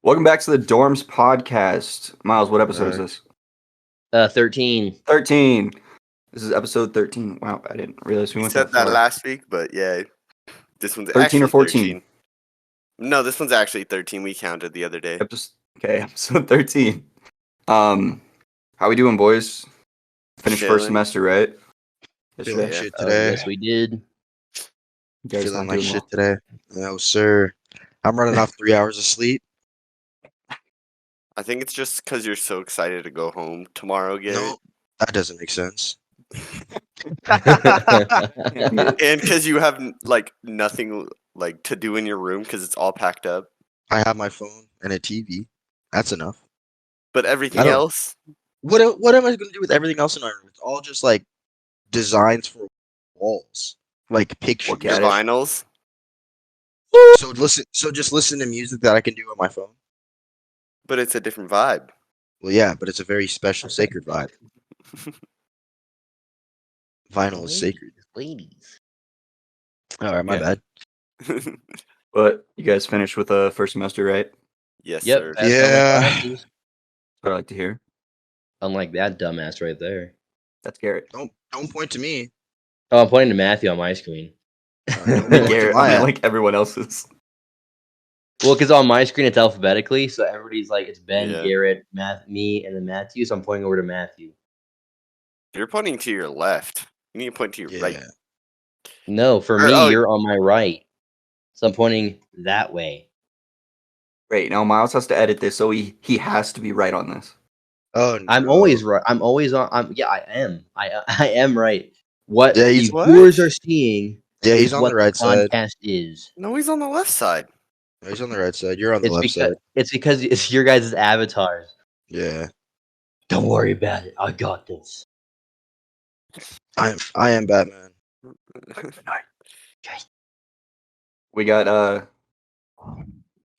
Welcome back to the Dorms Podcast. Miles, what episode is this? 13. 13. This is episode 13. Wow, I didn't realize we went said that that last week, but yeah, this one's 13 actually or 14? 13. No, this one's actually 13. We counted the other day. Episode 13. How we doing, boys? Finished Chilling. first semester, right? Feeling Yesterday. shit today. Yes, we did. You guys Feeling not like doing shit well? today. No, sir. I'm running off 3 hours of sleep. I think it's just because you're so excited to go home tomorrow, Garrett. No, that doesn't make sense. And because you have nothing to do in your room because it's all packed up. I have my phone and a TV. That's enough. But everything else, What am I going to do with everything else in my room? It's all just like designs for walls, like pictures. Look your at it. vinyls. So just listen to music that I can do on my phone. But it's a different vibe. Well, yeah, but it's a very special, sacred vibe. Vinyl is sacred. Ladies. All right, my bad. But you guys finished with the first semester, right? Yes, Yep. sir. passed all my Yeah. classes. That's what I like to hear. Unlike that dumbass right there. That's Garrett. Don't point to me. Oh, I'm pointing to Matthew on my screen. Don't point to Garrett, my I mean, ass. like everyone else's. Well, because on my screen it's alphabetically, so everybody's like, it's Ben, Yeah. Garrett, me, and then Matthew, so I'm pointing over to Matthew. You're pointing to your left. You need to point to your right. Yeah. No, for Or- me, oh. you're on my right. So I'm pointing that way. Great. Now Miles has to edit this, so he has to be right on this. Oh, no. I'm always right. I'm always on. I am. I am right. What Yeah, the he's- viewers are seeing Yeah, he's is on what the right side. podcast is. No, he's on the left side. No, he's on the right side. You're on the left side. It's because it's your guys' avatars. Yeah. Don't worry about it. I got this. I am Batman. We got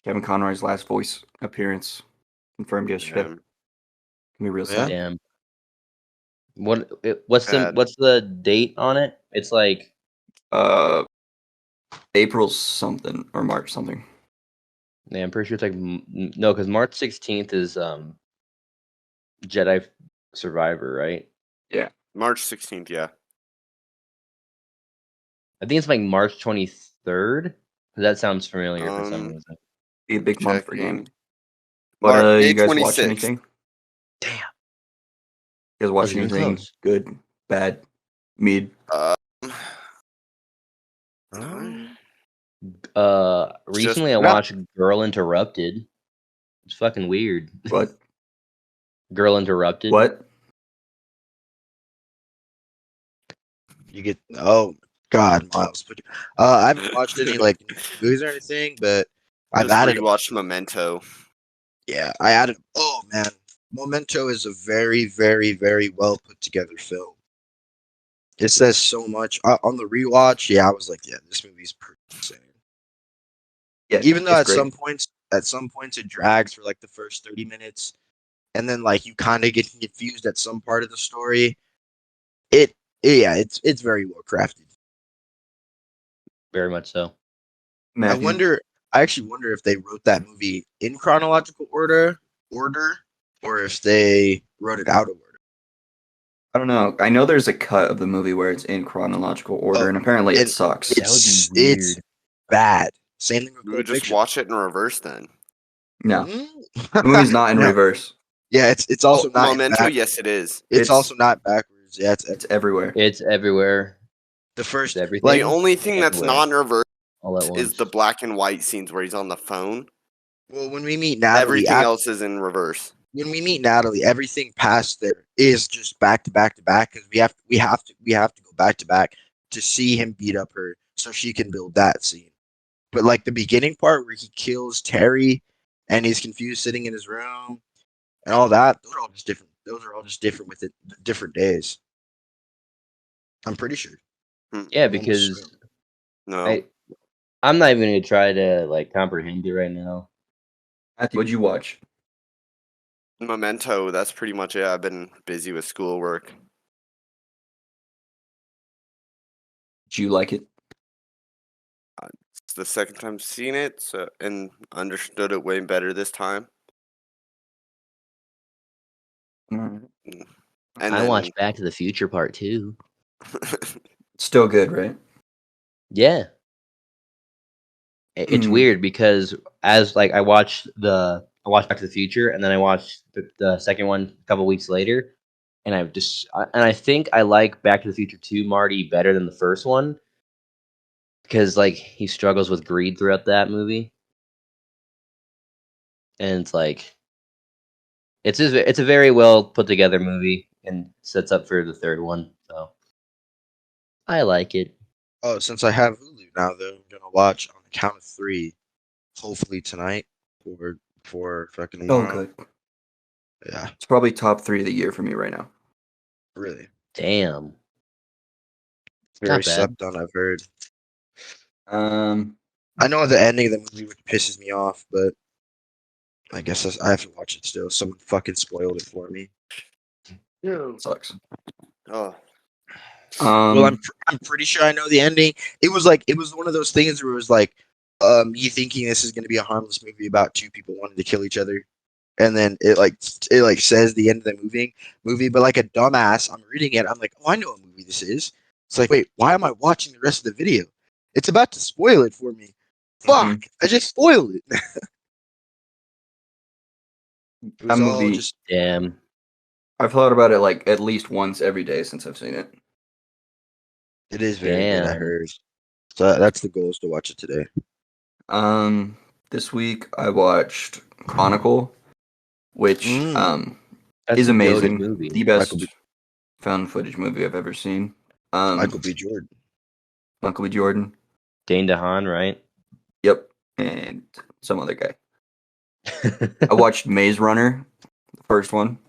Kevin Conroy's last voice appearance confirmed yesterday. Yeah. Can be real Yeah? sad. Damn. What's Bad. the date on it? It's like April something or March something. yeah, I'm pretty sure it's like no, because March 16th is Jedi Survivor, right? March 16th, yeah. I think it's like March 23rd. That sounds familiar for some reason. Be a big month for Checking. games. But May you guys watch 26th. anything? Damn. You guys watch Wasn't even anything close. good, bad, mid? Recently I not- watched Girl Interrupted. It's fucking weird. What? Girl Interrupted. What? You get God, Miles. I haven't watched any like movies or anything, but I've Just added. rewatched Memento. Yeah, I added. Oh man, Memento is a very, very, very well put together film. It says so much on the rewatch. Yeah, I was like, yeah, this movie's pretty insane. Yeah. Even though it's great. at some points it drags for like the first 30 minutes, and then like you kind of get confused at some part of the story. It's very well crafted. Very much so. Matthew, I actually wonder if they wrote that movie in chronological order, or if they wrote it out of order. I don't know. I know there's a cut of the movie where it's in chronological order, and apparently it and sucks. That would be weird. It's bad. Same thing with We Pulp would just Fiction. watch it in reverse then. No, Mm. the movie's not in No. reverse. Yeah, it's also not Memento. back- Yes, it is. It's also not backwards. Yeah, It's everywhere. It's everywhere. the first It's everything. like The only thing that's everywhere. not in reverse All at once. is the black and white scenes where he's on the phone. well when we meet Natalie, Everything else is in reverse. when we meet Natalie, everything past there is just back to back to back because we have to go back to back to see him beat up her so she can build that scene. But like the beginning part where he kills Terry and he's confused sitting in his room and all that, those are all just different. Those are all just different with it, different days. I'm pretty sure. Yeah, because No. I'm not even gonna try to like comprehend it right now. Matthew, what'd you watch? Memento, that's pretty much it. I've been busy with schoolwork. Did you like it? the second time seeing it, so and understood it way better this time. Alright. And I then watched Back to the Future Part 2. Still good, right? Yeah. It's Hmm. weird because as like I watched Back to the Future and then I watched the second one a couple weeks later, and I think I like Back to the Future 2 Marty better than the first one because like he struggles with greed throughout that movie, and it's like it's a very well put together movie and sets up for the third one, so I like it. Oh, since I have Hulu now, though, I'm gonna watch on the count of 3, hopefully tonight or for fucking Oh, tomorrow. good. Yeah, It's probably top 3 of the year for me right now. really. Damn, Very not bad. slept on, I've heard. Um, I know the ending of the movie which pisses me off, but I guess I have to watch it still. Someone fucking spoiled it for me. sucks. oh, Well, Um, I'm pretty sure I know the ending. It was one of those things where it was like, you thinking this is gonna be a harmless movie about two people wanting to kill each other, and then it says the end of the movie, but like a dumbass, I'm reading it. I'm like, oh, I know what movie this is. It's like, wait, why am I watching the rest of the video? It's about to spoil it for me. Fuck! I just spoiled it. It was that all movie, just Damn. I've thought about it like at least once every day since I've seen it. It is very good, I Damn. heard. So that's the goal, is to watch it today. This week I watched Chronicle, which That's is a goated amazing. movie. The best found footage movie I've ever seen. Michael B. Jordan. Michael B. Jordan. Dane DeHaan, right? Yep, and some other guy. I watched Maze Runner, the first one.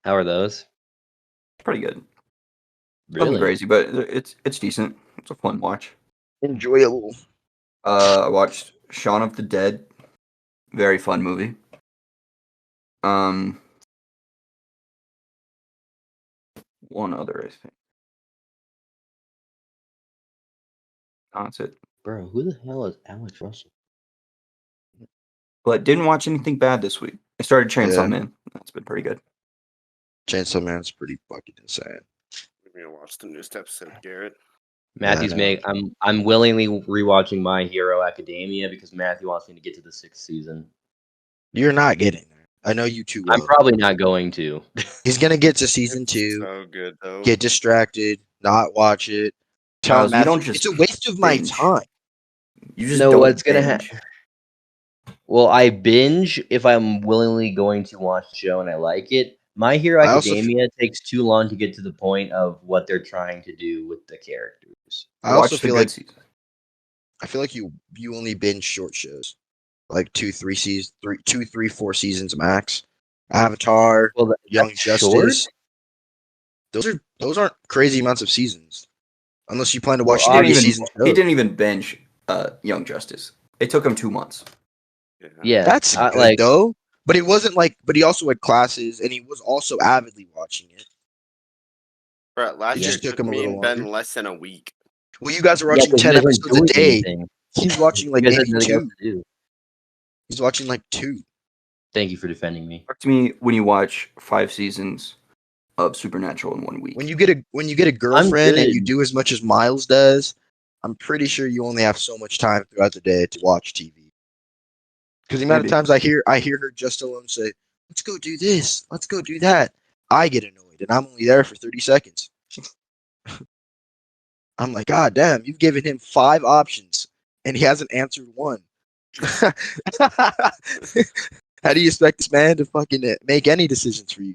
How are those? Pretty good. Nothing Really? crazy, but it's decent. It's a fun watch. Enjoyable. I watched Shaun of the Dead. Very fun movie. One other, I think. That's it. Bro, who the hell is Alex Russell? But didn't watch anything bad this week. I started Chainsaw Yeah. Man. That's been pretty good. Chainsaw Man's pretty fucking insane. we're gonna watch the newest episode, Garrett. Matthew's I know. I'm willingly rewatching My Hero Academia because Matthew wants me to get to the 6th season. You're not getting there. I know you too well. I'm probably not going to. He's gonna get to season It's 2, so good though. get distracted, not watch it. Tell Miles, you Matthew, don't just it's a waste of my binge. time. You just No, don't what's gonna binge. Well, I binge if I'm willingly going to watch the show and I like it. My Hero I also f- Academia takes too long to get to the point of what they're trying to do with the characters. I also Watch the feel good like season. you only binge short shows, like 2, 3, 4 seasons max. Avatar, Well, Young that's short? Justice. Those aren't crazy amounts of seasons, unless you plan to Well, watch He 30 didn't even seasons. he didn't even binge Young Justice. It took him 2 months. Yeah, That's good like though. But it wasn't like. But he also had classes, and he was also avidly watching it. Bro, last It year just it took took him a me little and Ben longer. less than a week. Well, you guys are yeah, watching 'cause you 10 guys weren't episodes a doing day. anything. He's watching like You guys had maybe nothing else 2. to do. He's watching like 2. Thank you for defending me. Talk to me when you watch 5 seasons of Supernatural in 1 week. When you get a girlfriend and you good. do as much as Miles does, I'm pretty sure you only have so much time throughout the day to watch TV. Because the amount of Maybe. times I hear her just alone say, "Let's go do this, let's go do that," I get annoyed, and I'm only there for 30 seconds. I'm like, God damn, you've given him 5 options, and he hasn't answered one. How do you expect this man to fucking make any decisions for you?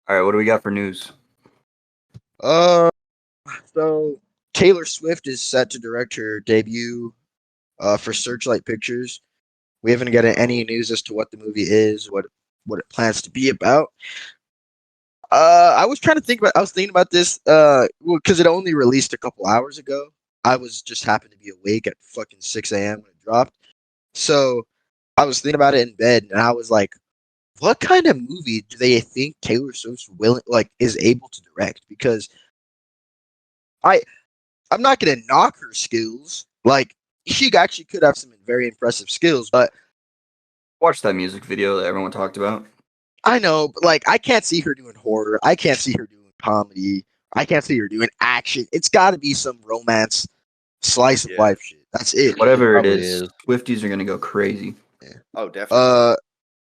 All right, what do we got for news? So Taylor Swift is set to direct her debut for Searchlight Pictures. We haven't gotten any news as to what the movie is, what it plans to be about. I was thinking about this, because it only released a couple hours ago. I was just happened to be awake at fucking 6 a.m. when it dropped. So I was thinking about it in bed, and I was like, what kind of movie do they think Taylor Swift's is able to direct? Because I'm not gonna knock her skills. Like, she actually could have some very impressive skills, but Watch that music video that everyone talked about. I know, but like, I can't see her doing horror. I can't see her doing comedy. I can't see her doing action. It's got to be some romance, slice of Yeah. life shit. That's it. Whatever it probably is, is. Swifties are gonna go crazy. Oh, definitely.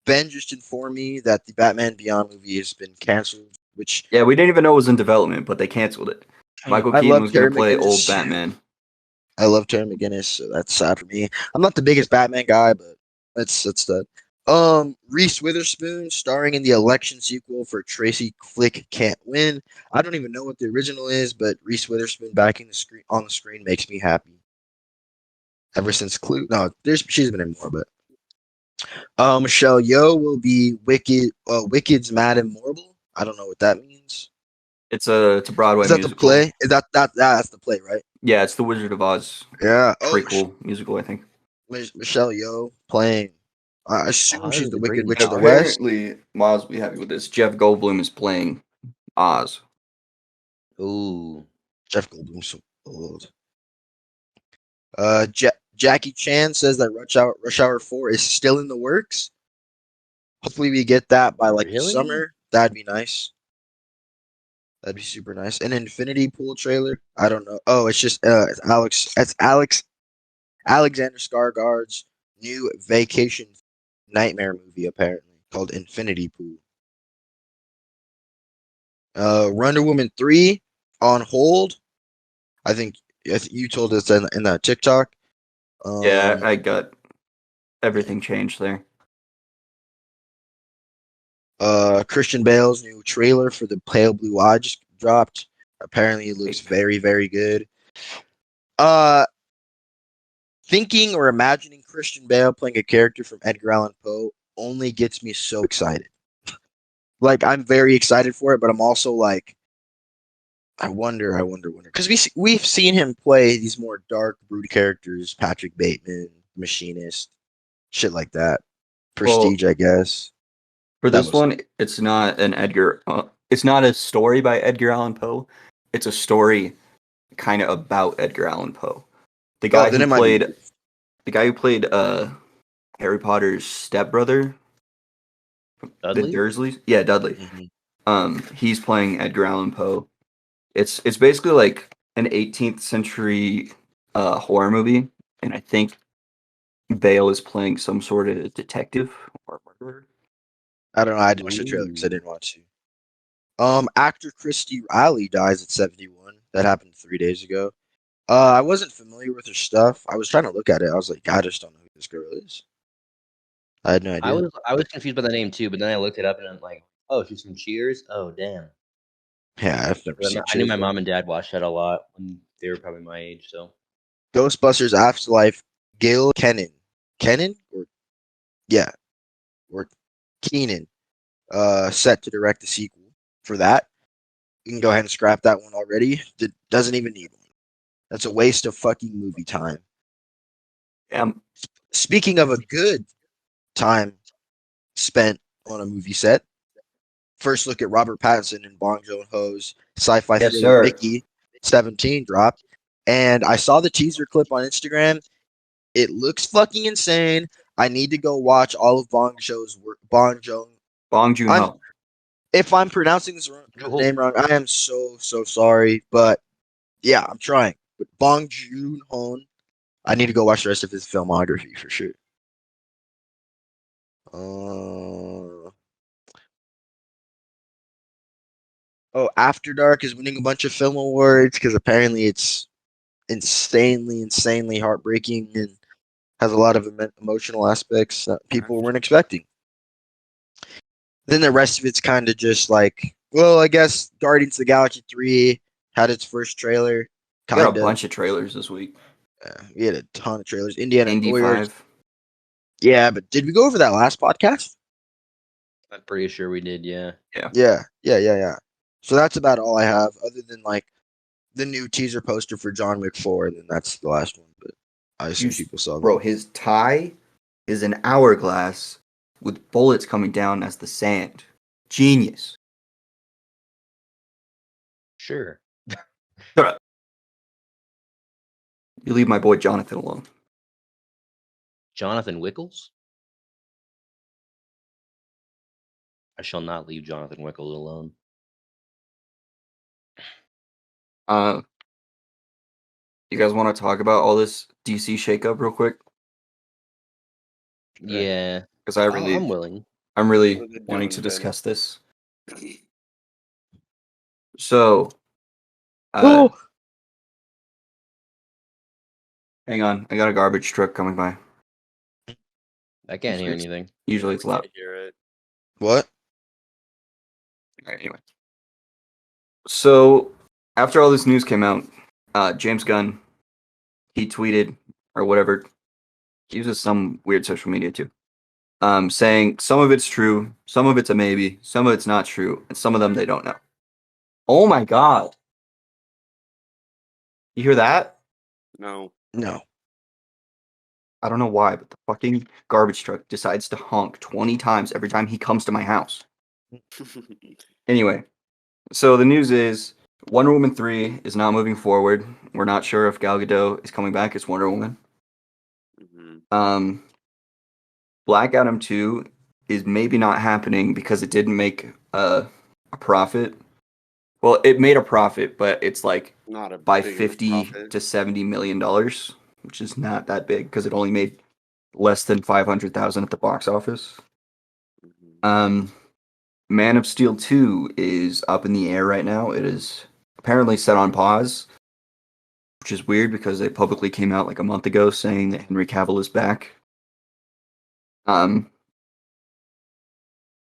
Ben just informed me that the Batman Beyond movie has been canceled, which Yeah, we didn't even know it was in development, but they cancanceled it. Michael I Keaton love was gonna Terry play old McGinnis. Batman. I love Terry McGinnis, so that's sad for me. I'm not the biggest Batman guy, but that's that. Reese Witherspoon starring in the election sequel for Tracy Flick Can't Win. I don't even know what the original is, but Reese Witherspoon backing the screen on the screen makes me happy. Ever since Clue, no, she's been in more, but Michelle Yeoh will be Wicked's Madame Morrible. I don't know what that means. It's a Broadway Is that the musical. play? Is that's the play, right? Yeah, it's the Wizard of Oz Yeah. prequel musical, I think. Michelle Yeoh playing. I assume that she's is the a great Wicked Witch of the name. West. Apparently, Miles will be happy with this. Jeff Goldblum is playing Oz. Ooh. Jeff Goldblum's so old. Jackie Chan says that Rush Hour 4 is still in the works. Hopefully we get that by like the Really? summer. That'd be nice. That'd be super nice. An Infinity Pool trailer. I don't know. Oh, it's just it's Alexander Skarsgård's new vacation nightmare movie apparently called Infinity Pool. Wonder Woman 3 on hold. I think you told us in that TikTok. Yeah, I got everything changed there. Christian Bale's new trailer for the Pale Blue Eye just dropped. Apparently, it looks very, very good. Thinking or imagining Christian Bale playing a character from Edgar Allan Poe only gets me so excited. Like, I'm very excited for it, but I'm also like, I wonder, because we've seen him play these more dark, brood characters, Patrick Bateman, Machinist, shit like that. Prestige, I guess. For That this was one, it's not an Edgar. It's not a story by Edgar Allan Poe. It's a story kind of about Edgar Allan Poe. The guy then who it might be. played the guy who played Harry Potter's stepbrother, the Dudley? Dursleys. Yeah, Dudley. Mhm. He's playing Edgar Allan Poe. It's basically like an 18th century horror movie, and I think Bale is playing some sort of detective or murderer. I don't know. I didn't watch the trailer because I didn't want to. Actor Christy Riley dies at 71. That happened 3 days ago. I wasn't familiar with her stuff. I was trying to look at it. I was like, I just don't know who this girl is. I had no I idea. was confused by the name too, but then I looked it up and I'm like, oh, she's from Cheers. Oh, damn. Yeah, I've never seen. I knew my Cheers. mom and dad watched that a lot when they were probably my age. So Ghostbusters Afterlife. Gail Kenan or yeah, or Keenan. Set to direct the sequel for that. You can go ahead and scrap that one already. It doesn't even need one. That's a waste of fucking movie time. Yeah, Speaking of a good time spent on a movie set, first look at Robert Pattinson and Bong Joon-ho's sci-fi yes, thriller sir. Mickey 17 dropped, and I saw the teaser clip on Instagram. It looks fucking insane. I need to go watch all of Bong Joon's work. Bong Joon-ho. If I'm pronouncing his name wrong, I am so sorry. But yeah, I'm trying. But Bong Joon-ho, I need to go watch the rest of his filmography for sure. After Dark is winning a bunch of film awards because apparently it's insanely heartbreaking and has a lot of emotional aspects that people weren't expecting. Then the rest of it's kind of just like, well, I guess Guardians of the Galaxy 3 had its first trailer. We got Kind a of. bunch of trailers this week. We had a ton of trailers. Indiana Indy Warriors. 5. Yeah, but did we go over that last podcast? I'm pretty sure we did. Yeah. Yeah. So that's about all I have, other than like the new teaser poster for John Wick 4, and then that's the last one. But I assume people saw that. Bro, his tie is an hourglass with bullets coming down as the sand. Genius. Sure. Shut up. You leave my boy Jonathan alone. Jonathan Wickles? I shall not leave Jonathan Wickles alone. You guys want to talk about all this DC shakeup real quick? Yeah, Because I'm willing. really What are they wanting doing, to Ben? discuss this. So, Oh, hang on, I got a garbage truck coming by. I can't hear It's- anything. Usually it's We loud. can't hear it. what? Alright, anyway. So, after all this news came out, James Gunn, he tweeted or whatever. He uses some weird social media too. Saying some of it's true, some of it's a maybe, some of it's not true, and some of them they don't know. Oh my god. You hear that? No. No. I don't know why, but the fucking garbage truck decides to honk 20 times every time he comes to my house. Anyway, so the news is Wonder Woman 3 is not moving forward. We're not sure if Gal Gadot is coming back as Wonder Woman. Mhm. Black Adam 2 is maybe not happening because it didn't make a profit. Well, it made a profit, but it's like Not a by big enough 50 profit. to 70 million dollars, which is not that big because it only made less than 500,000 at the box office. Mhm. Man of Steel 2 is up in the air right now. It is apparently set on pause, which is weird because they publicly came out like a month ago saying that Henry Cavill is back.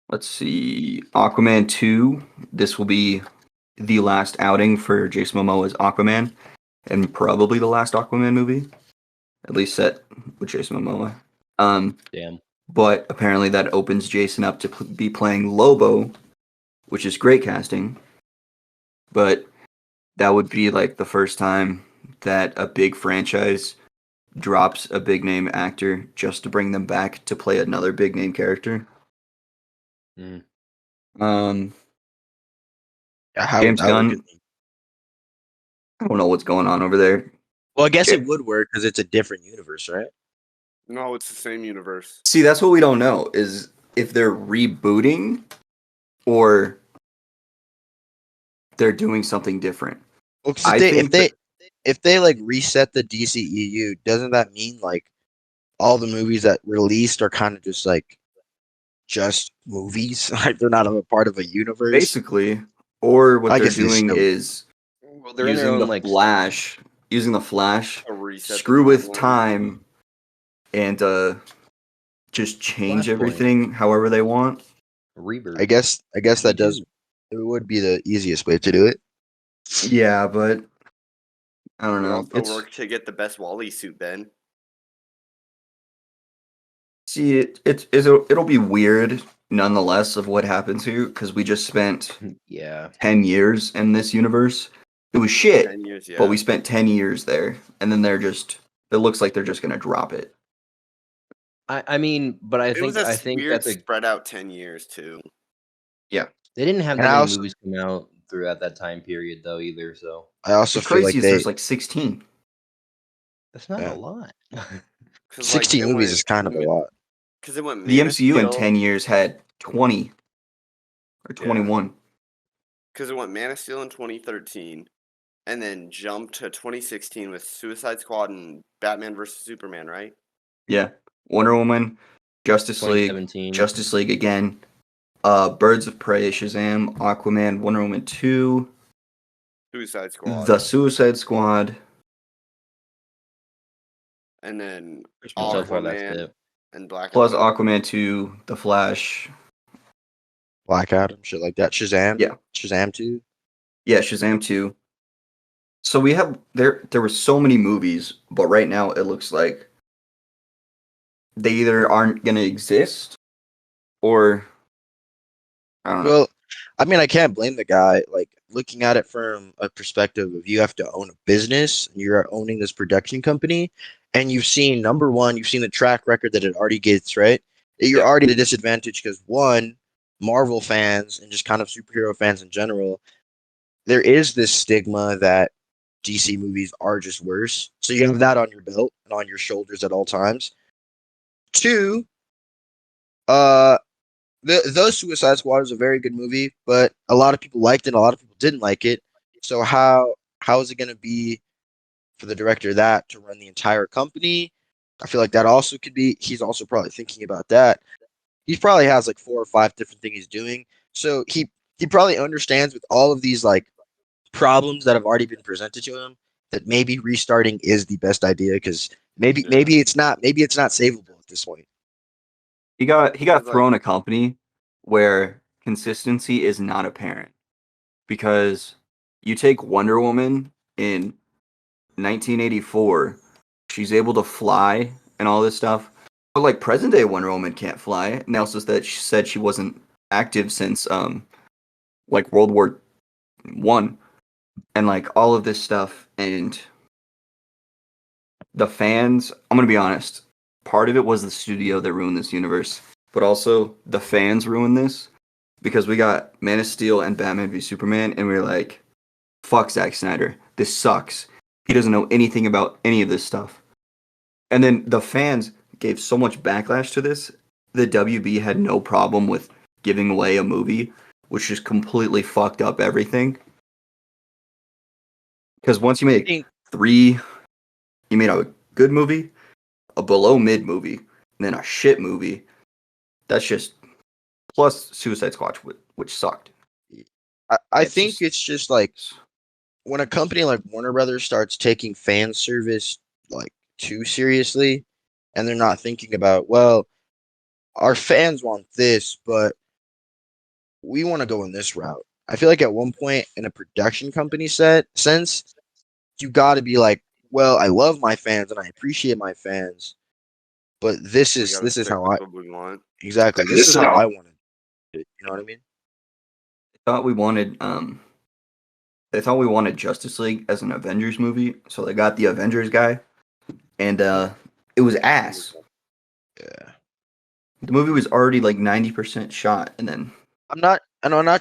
Let's see. Aquaman 2. This will be the last outing for Jason Momoa as Aquaman, and probably the last Aquaman movie, at least set with Jason Momoa. Damn. But apparently that opens Jason up to be playing Lobo, which is great casting. But that would be like the first time that a big franchise drops a big name actor just to bring them back to play another big name character. Mm. Yeah, how James would that work? Gunn, I don't know what's going on over there. Well, I guess it would work because it's a different universe, right? No, it's the same universe. See, that's what we don't know is if they're rebooting or they're doing something different. Well, 'cause I if they think that- if they like reset the DCEU, doesn't that mean like all the movies that released are kind of just movies? Like they're not a part of a universe. basically, or what I they're guess they doing still- is Well, they're in their using own the like Flash, A reset the screw with timeline. time, and just change Flashpoint. everything however they want. rebirth. I guess that Me does. too. It would be the easiest way to do it. Yeah, but I don't We know. also work to get the best Wally suit, Ben. See, it'll be weird nonetheless of what happens here because we just spent Yeah. 10 years in this universe. It was shit, 10 years, yeah. but we spent 10 years there, and then it looks like they're just gonna drop it. I mean, but it was a I think weird that's a spread out 10 years, too. they didn't have And that I many also- movies come out throughout that time period though either. So I also What's feel crazy like is they there's like 16. that's not Yeah. a lot. 'Cause, 16 movies is kind of a lot. Because it went The Man of MCU in Steel- 10 years had 20 or 21. Because it went Man of Steel in 2013, and then jumped to 2016 with Suicide Squad and Batman vs Superman, right? Yeah, Wonder Woman, Justice League, 2017. Justice League again, Birds of Prey, Shazam, Aquaman, Wonder Woman 2, Suicide Squad, The Suicide Squad. and then So far, that's Aquaman it. and Black Plus Adam. Aquaman 2, The Flash. Black Adam, shit like that. Shazam. Yeah. Shazam 2. Yeah, Shazam 2. So we have there were so many movies, but right now it looks like they either aren't gonna exist or I don't know. Well, I mean, I can't blame the guy. Like looking at it from a perspective of you have to own a business, and you're owning this production company, and you've seen number one, you've seen the track record that it already gets, right? You're Yeah. already at a disadvantage because one, Marvel fans and just kind of superhero fans in general, there is this stigma that DC movies are just worse. So you have that on your belt and on your shoulders at all times. Two, uh, the Suicide Squad is a very good movie, but a lot of people liked it, and a lot of people didn't like it. So how is it going to be for the director of that to run the entire company? I feel like that also could be. He's also probably thinking about that. He probably has like 4 or 5 different things he's doing. So he probably understands with all of these like problems that have already been presented to him that maybe restarting is the best idea because maybe it's not savable at this point. He got Because, like, thrown a company where consistency is not apparent because you take Wonder Woman in 1984, she's able to fly and all this stuff. But like present day Wonder Woman can't fly. Now it's just that she said she wasn't active since like World War I and like all of this stuff and the fans, I'm gonna be honest, part of it was the studio that ruined this universe, but also the fans ruined this because we got Man of Steel and Batman v Superman, and we were like, fuck Zack Snyder, this sucks. He doesn't know anything about any of this stuff. And then the fans gave so much backlash to this. The WB had no problem with giving away a movie, which just completely fucked up everything. Because once you I make think three, you made a good movie, a below mid movie, and then a shit movie. That's just plus Suicide Squad, which sucked. I It's think just- it's just like when a company like Warner Brothers starts taking fan service like too seriously, and they're not thinking about, well, our fans want this, but we want to go in this route. I feel like at one point in a production company sense, you got to be like, well, I love my fans and I appreciate my fans, but this we is gotta stick how with I what we want. exactly this is how I want it. You know what I mean? thought we wanted they thought we wanted Justice League as an Avengers movie, so they got the Avengers guy, and it was ass. Yeah. The movie was already like 90% shot, and then I'm not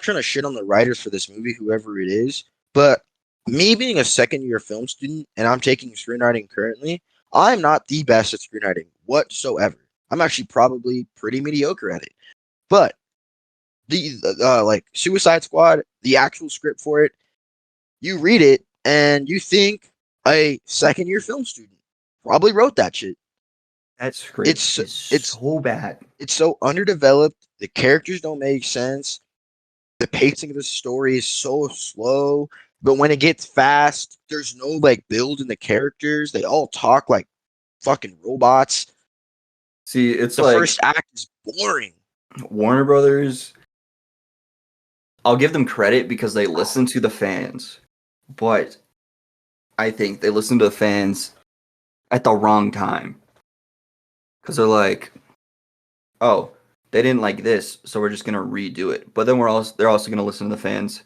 trying to shit on the writers for this movie, whoever it is, but me being a second year film student and I'm taking screenwriting currently, I'm not the best at screenwriting whatsoever. I'm actually probably pretty mediocre at it. But the like Suicide Squad, the actual script for it, you read it and you think a second year film student probably wrote that shit. that script is so bad. It's so underdeveloped. The characters don't make sense. The pacing of the story is so slow. But when it gets fast, there's no like build in the characters. They all talk like fucking robots. See, it's The like first act is boring. Warner Brothers. I'll give them credit because they listen to the fans, but I think they listen to the fans at the wrong time because they're like, oh, they didn't like this, so we're just gonna redo it. But then they're also gonna listen to the fans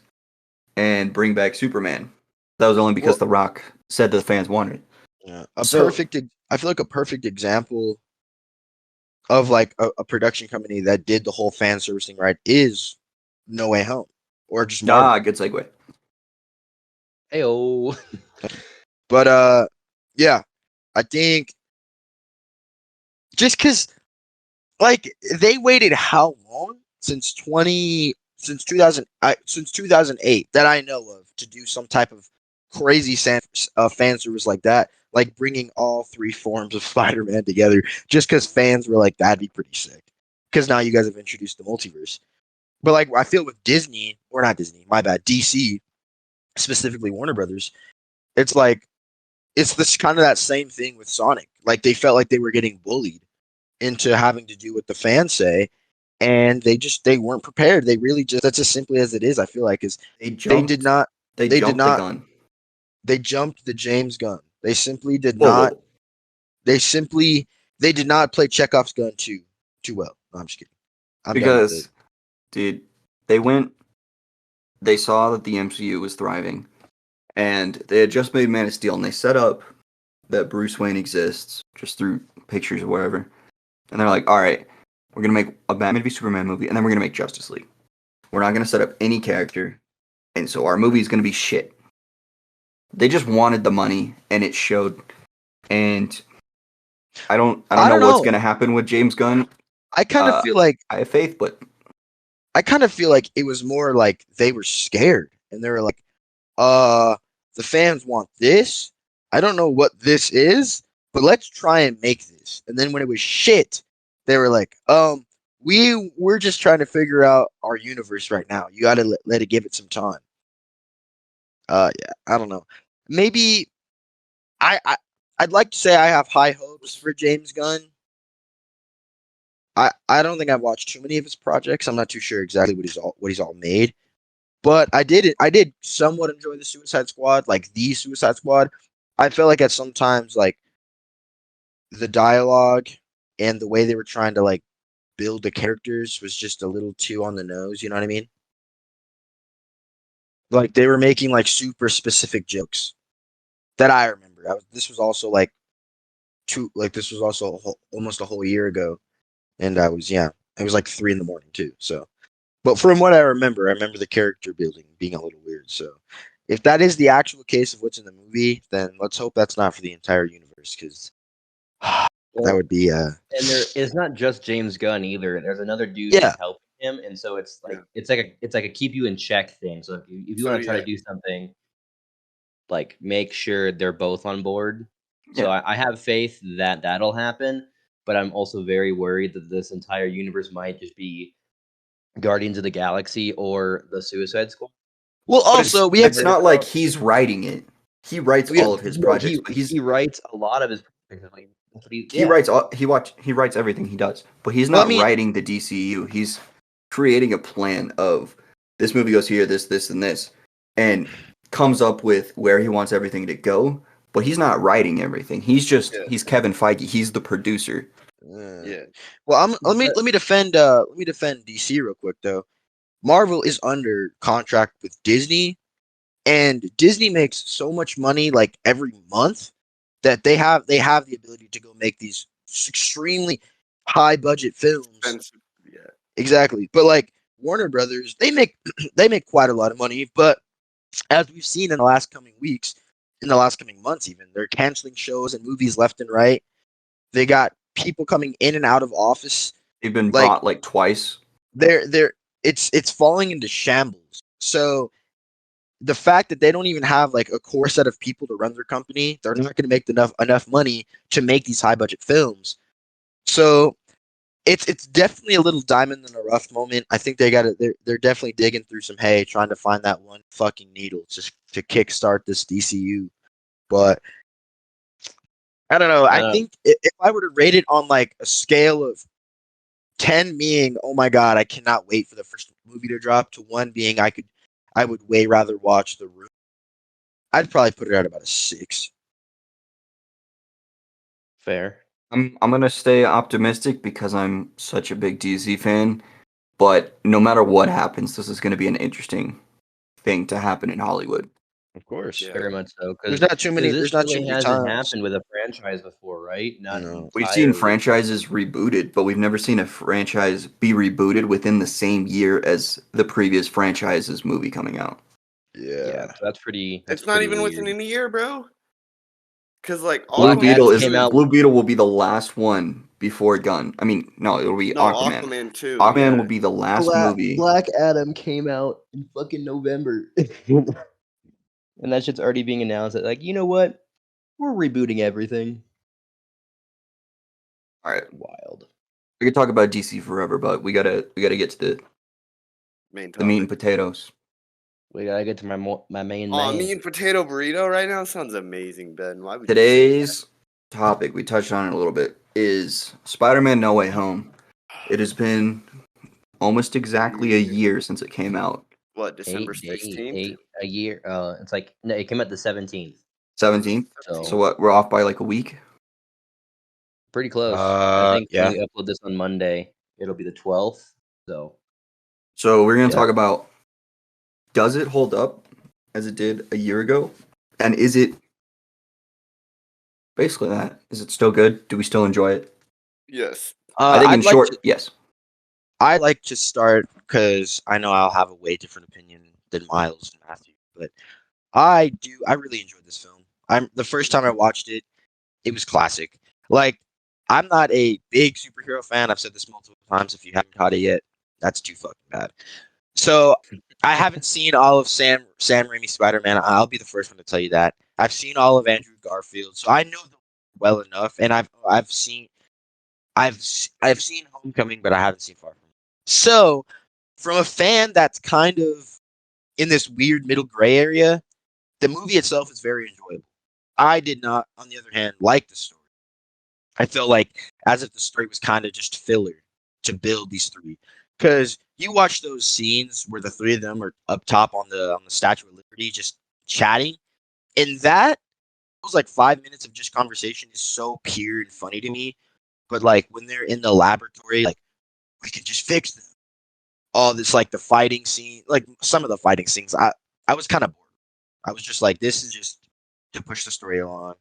and bring back Superman. That was only because Well- The Rock said the fans wanted it. Yeah. So- I feel like a perfect example of like a production company that did the whole fan service thing right is No Way Home or just Marvel. Ah, good segue. Heyo. But yeah, I think just because like they waited how long since 2008 that I know of to do some type of crazy fan service like that, like bringing all 3 forms of Spider-Man together just because fans were like, that'd be pretty sick because now you guys have introduced the multiverse. But like I feel with Disney, or not Disney, my bad, DC, specifically Warner Brothers, it's like it's this kind of that same thing with Sonic. Like they felt like they were getting bullied into having to do what the fans say, and they weren't prepared. They really just that's as simply as it is. I feel like is They they jumped. did not They they did jumped not the gun. they jumped the James gun. They simply did Whoa, not. whoa. They did not play Chekhov's gun too well. No, I'm just kidding. I'm done with Because, it. dude, they saw that the MCU was thriving, and they had just made Man of Steel, and they set up that Bruce Wayne exists just through pictures or whatever. And they're like, all right, we're going to make a Batman v Superman movie, and then we're going to make Justice League. We're not going to set up any character, and so our movie is going to be shit. they just wanted the money, and it showed. And I don't I know don't what's know. gonna happen with James Gunn. I kind of feel like I have faith, but it was more like they were scared and they were like, the fans want this. I don't know what this is, but let's try and make this. And then when it was shit, they were like, we're just trying to figure out our universe right now. You got to let it give it some time. Yeah, I don't know. Maybe I'd like to say I have high hopes for James Gunn. I don't think I've watched too many of his projects. I'm not too sure exactly what he's all made. But I did somewhat enjoy the Suicide Squad, like the Suicide Squad. I felt like at sometimes like the dialogue and the way they were trying to like build the characters was just a little too on the nose, you know what I mean? Like they were making like super specific jokes that I remember. This was also like this was also almost a whole year ago, and it was like 3 a.m. too. So, but from what I remember the character building being a little weird. So, if that is the actual case of what's in the movie, then let's hope that's not for the entire universe, because that Well, would be and it's not just James Gunn either. There's another dude Yeah. who's helping him, and so it's like Yeah. it's like a keep you in check thing. So if you So, want to try yeah. to do something, like make sure they're both on board. So Yeah. I have faith that that'll happen, but I'm also very worried that this entire universe might just be Guardians of the Galaxy or the Suicide Squad. well. But Also, we have it's to. not like he's writing it. He writes We- all of his projects, but he writes a lot of his projects. Like, that's what he writes all he writes everything he does. But he's Well, not I mean- writing the DCU. He's creating a plan of this movie goes here, this, and this, and comes up with where he wants everything to go. But he's not writing everything. He's just Yeah. he's Kevin Feige. He's the producer. Yeah. Well, let me defend DC real quick though. Marvel is under contract with Disney, and Disney makes so much money like every month that they have the ability to go make these extremely high budget films. Expensive. Yeah. Exactly. But like Warner Brothers, they make they make quite a lot of money, but as we've seen in the last coming weeks, in the last coming months even, they're canceling shows and movies left and right. They got people coming in and out of office. They've been Like- bought like twice. It's falling into shambles. So the fact that they don't even have like a core set of people to run their company, they're not going to make enough money to make these high budget films. So it's definitely a little diamond in a rough moment. I think they're definitely digging through some hay, trying to find that one fucking needle just to kickstart this DCU. But I don't know. I think if I were to rate it on like a scale of 10 being, oh my god, I cannot wait for the first movie to drop, to 1 being I would way rather watch The Room, I'd probably put it at about a 6. fair. I'm gonna stay optimistic because I'm such a big DC fan. But no matter what happens, this is gonna be an interesting thing to happen in Hollywood. Of course. Yeah. Very much so. There's not too many. This There's not too really many hasn't times. happened with a franchise before, right? Not No. We've seen entirely. franchises rebooted, but we've never seen a franchise be rebooted within the same year as the previous franchise's movie coming out. Yeah, so that's pretty. That's It's not pretty even weird. within a year, bro. Because like Black Aquaman Adam came out- Blue Beetle will be the last one before Gunn. I mean, no, it'll be No, Aquaman. Aquaman too. Aquaman yeah. will be the last movie. Black Adam came out in fucking November, and that shit's already being announced. That, like, you know what? We're rebooting everything. All right, Wild. we could talk about DC forever, but we gotta get to the main the meat and topic. potatoes. We gotta get to my main Oh, man. meat and potato burrito right now sounds amazing, Ben. Why would you say Today's topic, we touched on it a little bit, is Spider-Man No Way Home. It has been almost exactly a year since it came out. that? What, December 16th? A year. It's like no, it came out the 17th. 17th. So So what? We're off by like a week. pretty close. I think yeah. when we upload this on Monday, it'll be the 12th. So So we're gonna Yeah. talk about, does it hold up as it did a year ago, and is it basically that? Is it still good? Do we still enjoy it? Yes. I think in I'd like short, to- yes. I'd like to start because I know I'll have a way different opinion than Miles and Matthew, but I really enjoyed this film. The first time I watched it, it was classic. Like, I'm not a big superhero fan. I've said this multiple times. If you haven't caught it yet, that's too fucking bad. So I haven't seen all of Sam Raimi's Spider-Man. I'll be the first one to tell you that. I've seen all of Andrew Garfield, so I know them well enough. And I've seen Homecoming, but I haven't seen Far From Home. So from a fan that's kind of in this weird middle gray area, the movie itself is very enjoyable. I did not, on the other hand, like the story. I felt like as if the story was kind of just filler to build these three. Because you watch those scenes where the three of them are up top on the Statue of Liberty just chatting, and that was like 5 minutes of just conversation is so pure and funny to me. But like when they're in the laboratory, like we can just fix them. All this like the fighting scene, like some of the fighting scenes, I was kind of bored. I was just like, this is just to push the story along.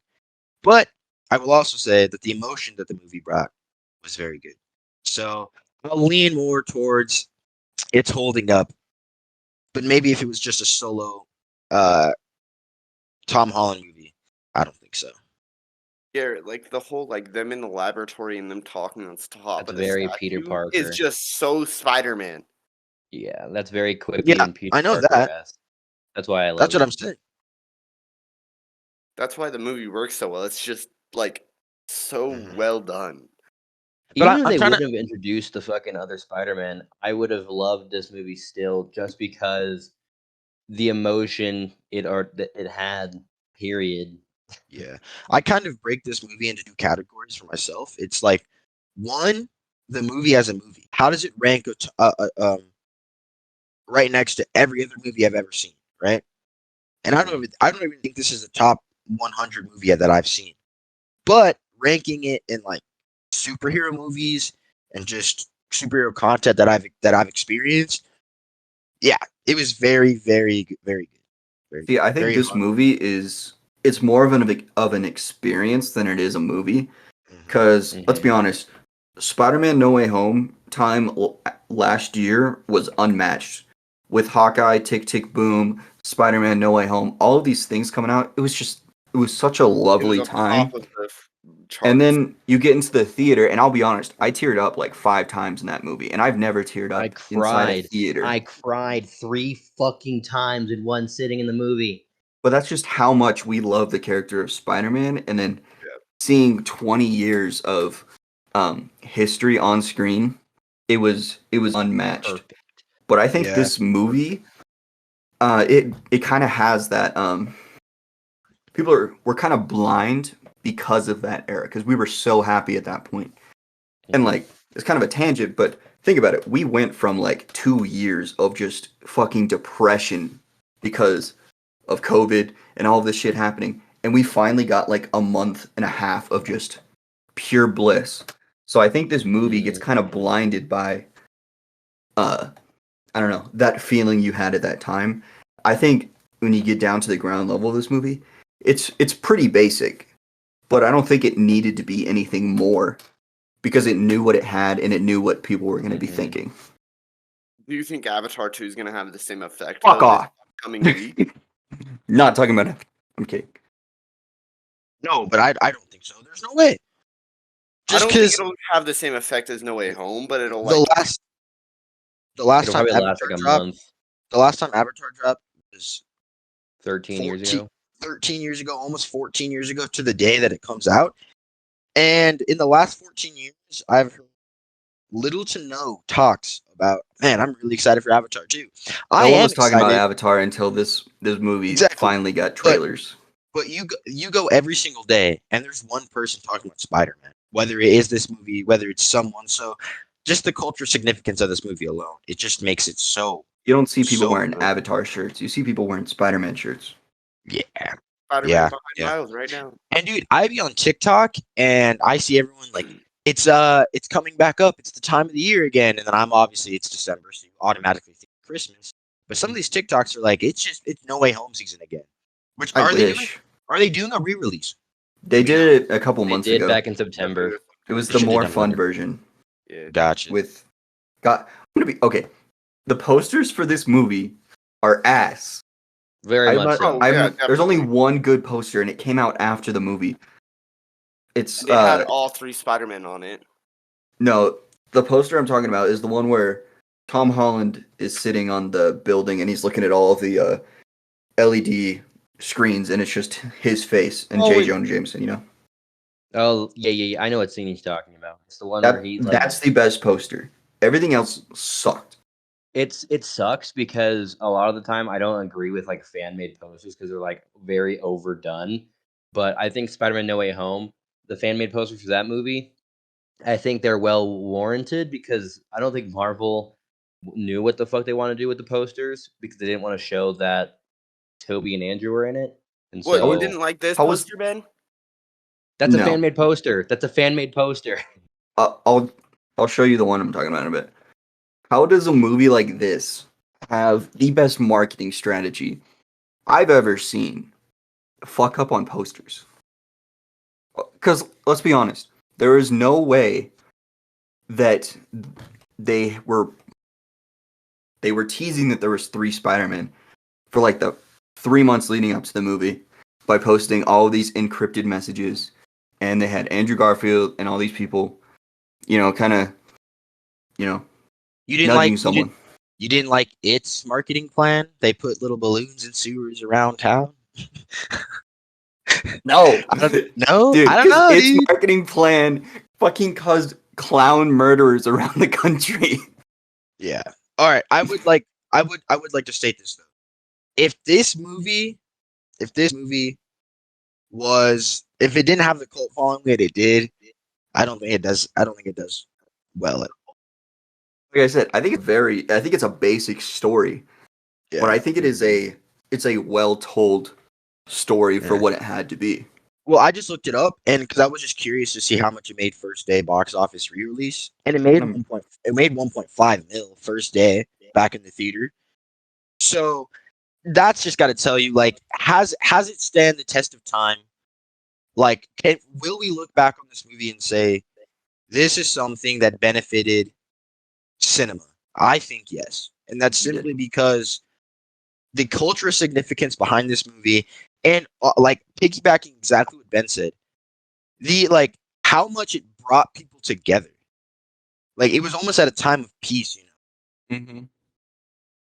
But I will also say that the emotion that the movie brought was very good. So I'll lean more towards it's holding up. But maybe if it was just a solo Tom Holland movie, I don't think so. Garrett, like the whole like them in the laboratory and them talking on top That's of the very statue Peter Parker. is just so Spider-Man. Yeah, that's very quippy Yeah, and Peter I know that. Parker-esque. That's why I love That's what it. I'm saying. That's why the movie works so well. It's just like so Mhm. well done. But Even if I'm they trying to- wouldn't have introduced the fucking other Spider-Man, I would have loved this movie still, just because the emotion that it had. Period. Yeah, I kind of break this movie into two categories for myself. It's like one, the movie as a movie. How does it rank right next to every other movie I've ever seen? Right, and I don't even think this is a top 100 movie that I've seen. But ranking it in like superhero movies and just superhero content that I've experienced, yeah, it was very, very, very good. Very, See, I think very this fun. movie it's more of an experience than it is a movie. Because let's be honest, Spider-Man No Way Home time last year was unmatched. With Hawkeye, Tick Tick Boom, Spider-Man No Way Home, all of these things coming out, it was such a It was lovely up time. top of the charts. And then you get into the theater, and I'll be honest, I teared up like 5 times in that movie, and I've never teared I up inside a cried. theater. I cried 3 fucking times in one sitting in the movie. But that's just how much we love the character of Spider-Man, and then Yeah. seeing 20 years of history on screen, it was unmatched. Perfect. But I think Yeah. this movie, it kind of has that. We're kind of blind because of that era, because we were so happy at that point. And like, it's kind of a tangent, but think about it. We went from like 2 years of just fucking depression because of COVID and all this shit happening, and we finally got like a month and a half of just pure bliss. So I think this movie gets kind of blinded by I don't know, that feeling you had at that time. I think when you get down to the ground level of this movie, it's pretty basic, but I don't think it needed to be anything more because it knew what it had and it knew what people were going to be thinking. Do you think Avatar 2 is going to have the same effect? Fuck though, off. this coming week? Not talking about it. I'm kidding. No, but I don't think so. There's no way. I Just don't think because it'll have the same effect as No Way Home, but it'll the like last It'll time probably last Avatar like a dropped, month. the last time Avatar dropped was 13 years ago. 13 years ago, almost 14 years ago to the day that it comes out. And in the last 14 years, I've heard little to no talks about, man, I'm really excited for Avatar too. No I one am was talking about excited, Avatar until this movie Exactly. finally got trailers. but you go every single day, and there's one person talking about Spider-Man. Whether it is this movie, whether it's someone. So just the cultural significance of this movie alone, it just makes it so. You don't see people So wearing good. Avatar shirts. You see people wearing Spider-Man shirts. Yeah. Spider-Man Yeah, behind yeah. Miles right now. And dude, I be on TikTok and I see everyone like it's coming back up. It's the time of the year again, and then it's December, so you automatically think Christmas. But some of these TikToks are like it's No Way Home season again. Which I are they doing? wish. Are they doing a re-release? They did it a couple They months did ago. back in September. It was They the should've more done fun better. version Yeah. Gotcha. with I'm gonna be okay. The posters for this movie are ass. Very much so. There's only definitely. one good poster, and it came out after the movie. It's And it had all 3 Spider-Man on it. no, the poster I'm talking about is the one where Tom Holland is sitting on the building and he's looking at all of the LED screens, and it's just his face and J. Jonah Jameson. You know, Oh yeah. I know what scene he's talking about. It's the one where he like. that's the best poster. Everything else sucked. It sucks because a lot of the time I don't agree with like fan made posters because they're like very overdone. But I think Spider-Man No Way Home, the fan made posters for that movie, I think they're well warranted because I don't think Marvel knew what the fuck they want to do with the posters because they didn't want to show that Toby and Andrew were in it. And What, so you didn't like this how was- poster, Ben? that's a No. fan made poster. That's a fan made poster. I'll show you the one I'm talking about in a bit. How does a movie like this have the best marketing strategy I've ever seen fuck up on posters? Because let's be honest, there is no way that they were teasing that there was 3 Spider-Man for like the 3 months leading up to the movie by posting all of these encrypted messages, and they had Andrew Garfield and all these people, you know, kind of, you know, You didn't nudging like someone. you didn't like its marketing plan? They put little balloons in sewers around town. No, No, dude, I don't 'cause know, its dude. marketing plan fucking caused clown murderers around the country. Yeah. All right. I would like to state this though. If it didn't have the cult following that it did, I don't think it does well at all. Like I said, I think it's a basic story, but I think it's a well told story for Yeah. what it had to be. Well, I just looked it up, and because I was just curious to see how much it made first day box office re-release, and it made 1.5 mil first day back in the theater. So that's just got to tell you, like, has it stand the test of time? Like, will we look back on this movie and say this is something that benefited cinema? I think yes, and that's simply because the cultural significance behind this movie, and like piggybacking exactly what Ben said, the like how much it brought people together. Like it was almost at a time of peace, you know.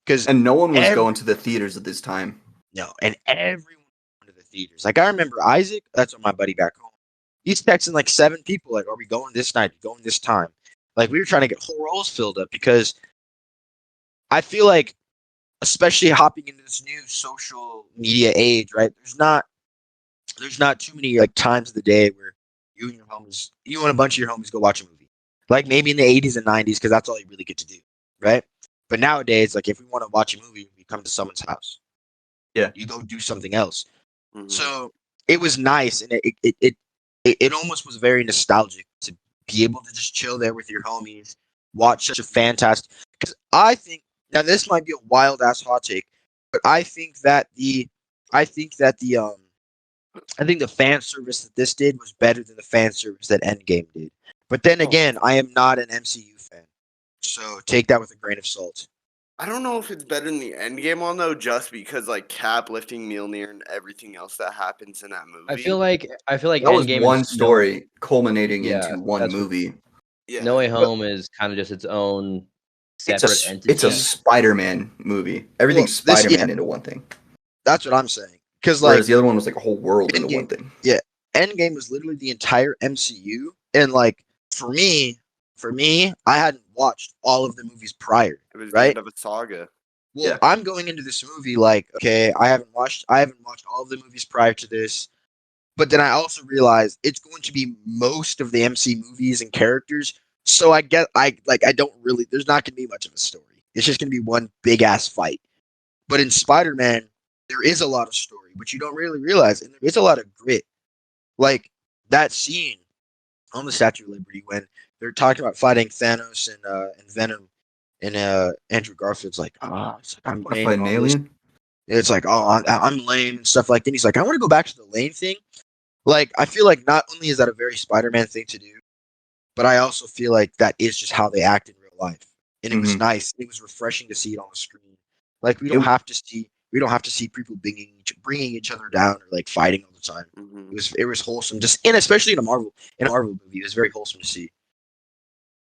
Because And no one was going to the theaters at this time. No, and everyone went to the theaters. Like I remember Isaac, that's my buddy back home. He's texting like 7 people, like, "Are we going this night? Are we going this time?" Like we were trying to get whole rows filled up because I feel like, especially hopping into this new social media age, right? There's not too many like times of the day where you and a bunch of your homies go watch a movie. Like maybe in the 80s and 90s, because that's all you really get to do, right? But nowadays, like if we want to watch a movie, we come to someone's house. Yeah, you go do something else. Mm-hmm. So it was nice, and it almost was very nostalgic to be able to just chill there with your homies, watch such a fantastic. Because I think now this might be a wild ass hot take, but I think that the fan service that this did was better than the fan service that Endgame did. But then again, I am not an MCU fan, so take that with a grain of salt. I don't know if it's better than the Endgame one though, just because like Cap lifting Mjolnir and everything else that happens in that movie. I feel like that was Endgame one is story culminating Yeah, into one that's- movie. Yeah. No Way Home is kind of just its own separate entity. It's a Spider-Man movie. Everything's Spider-Man into one thing. That's what I'm saying. Because Whereas the other one was like a whole world into one thing. Yeah, Endgame was literally the entire MCU, and like for me, I hadn't watched all of the movies prior. It was the right? end of a saga. Well, Yeah. I'm going into this movie like, okay, I haven't watched all of the movies prior to this, but then I also realized it's going to be most of the MC movies and characters. So I don't really. There's not going to be much of a story. It's just going to be one big ass fight. But in Spider-Man, there is a lot of story, but you don't really realize, and there is a lot of grit. Like that scene on the Statue of Liberty when they're talking about fighting Thanos and Venom, and Andrew Garfield's like, I'm Want to lame. fight an alien? It's like, I'm lame and stuff like that. And he's like, I want to go back to the lame thing. Like, I feel like not only is that a very Spider-Man thing to do, but I also feel like that is just how they act in real life. And it was nice. It was refreshing to see it on the screen. Like we don't have to see We don't have to see people bringing each other down or like fighting all the time. Mm-hmm. It was wholesome, and especially in a Marvel movie, it was very wholesome to see.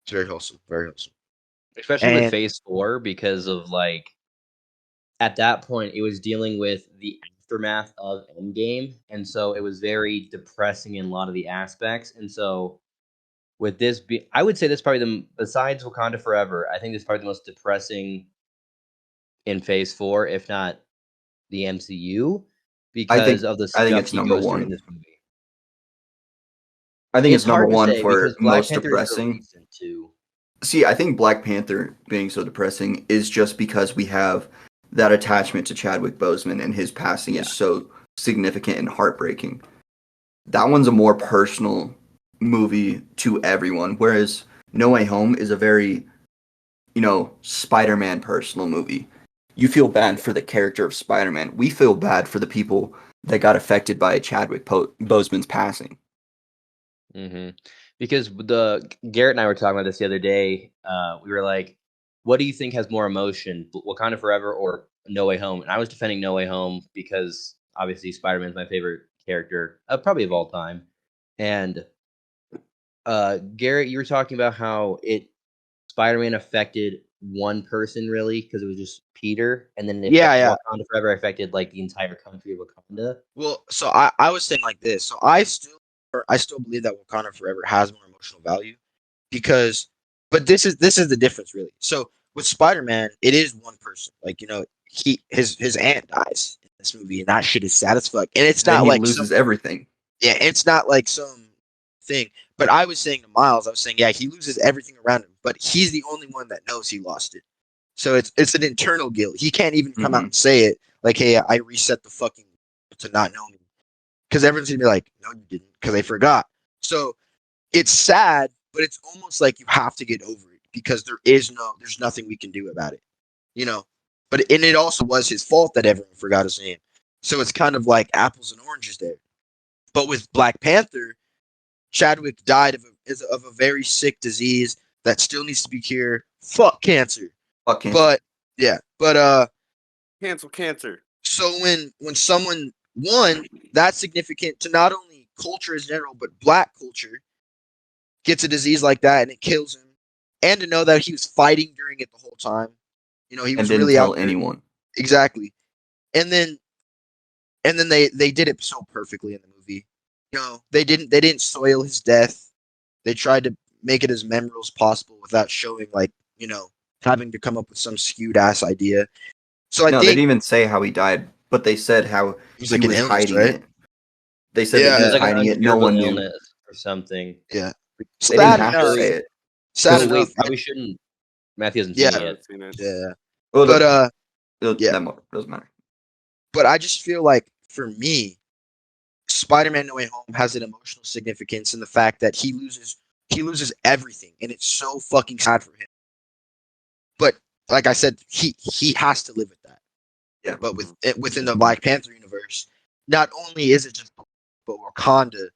It's very wholesome, very wholesome. Especially with And Phase 4, because of like at that point it was dealing with the aftermath of Endgame, and so it was very depressing in a lot of the aspects. And so with this, I would say this is probably besides Wakanda Forever, I think this is probably the most depressing in Phase 4, if not the MCU, because of the I think stuff it's he number goes through in one. this movie. I think it's It's number hard to one say for because Black most Panther is so depressing. recent too. See, I think Black Panther being so depressing is just because we have that attachment to Chadwick Boseman, and his passing Yeah. is so significant and heartbreaking. That one's a more personal movie to everyone, whereas No Way Home is a very, Spider-Man personal movie. You feel bad for the character of Spider-Man. We feel bad for the people that got affected by Chadwick Boseman's passing. Mm-hmm. Because Garrett and I were talking about this the other day. We were like, "What do you think has more emotion, Wakanda Forever or No Way Home?" And I was defending No Way Home because obviously Spider-Man's my favorite character, probably of all time. And Garrett, you were talking about how Spider-Man affected one person really because it was just Peter, and then Wakanda Forever affected like the entire country of Wakanda. Well, so I was saying like this. So I still believe that Wakanda Forever has more emotional value because, but this is the difference really. So with Spider-Man, it is one person. Like his aunt dies in this movie, and that shit is sad as fuck. And it's And then not he like loses everything. yeah, it's not like some thing. But I was saying to Miles, I was saying, yeah, he loses everything around him, but he's the only one that knows he lost it. So it's an internal guilt. He can't even come out and say it like, hey, I reset the fucking to not know me. Because everyone's gonna be like, no, you didn't, because they forgot. So it's sad, but it's almost like you have to get over it because there's nothing we can do about it. But it also was his fault that everyone forgot his name. So it's kind of like apples and oranges there. But with Black Panther, Chadwick died of a very sick disease that still needs to be cured. Fuck cancer. Fuck cancer. But yeah, but Cancel cancer. so when someone won, that's significant to not only culture in general, but Black culture gets a disease like that and it kills him, and to know that he was fighting during it the whole time. He and was didn't really tell out there. anyone. Exactly, and then they did it so perfectly in the movie. They didn't soil his death. They tried to make it as memorable as possible without showing having to come up with some skewed ass idea. So I No, think they didn't even say how he died, but they said how it was he like an was illness, hiding right? it. They said Yeah. that It he was was like an hiding it. No uncurable one knew. illness or something. Yeah. They Sad didn't have enough. to say it. Sad Oh enough. wait, probably shouldn't. Matthew hasn't Yeah. seen I it haven't yet. seen it. Yeah. Well, But yeah. that doesn't matter. But I just feel like for me, Spider-Man No Way Home has an emotional significance in the fact that he loses everything, and it's so fucking sad for him. But like I said, he has to live with that. Yeah. But within the Black Panther universe, not only is it just but Wakanda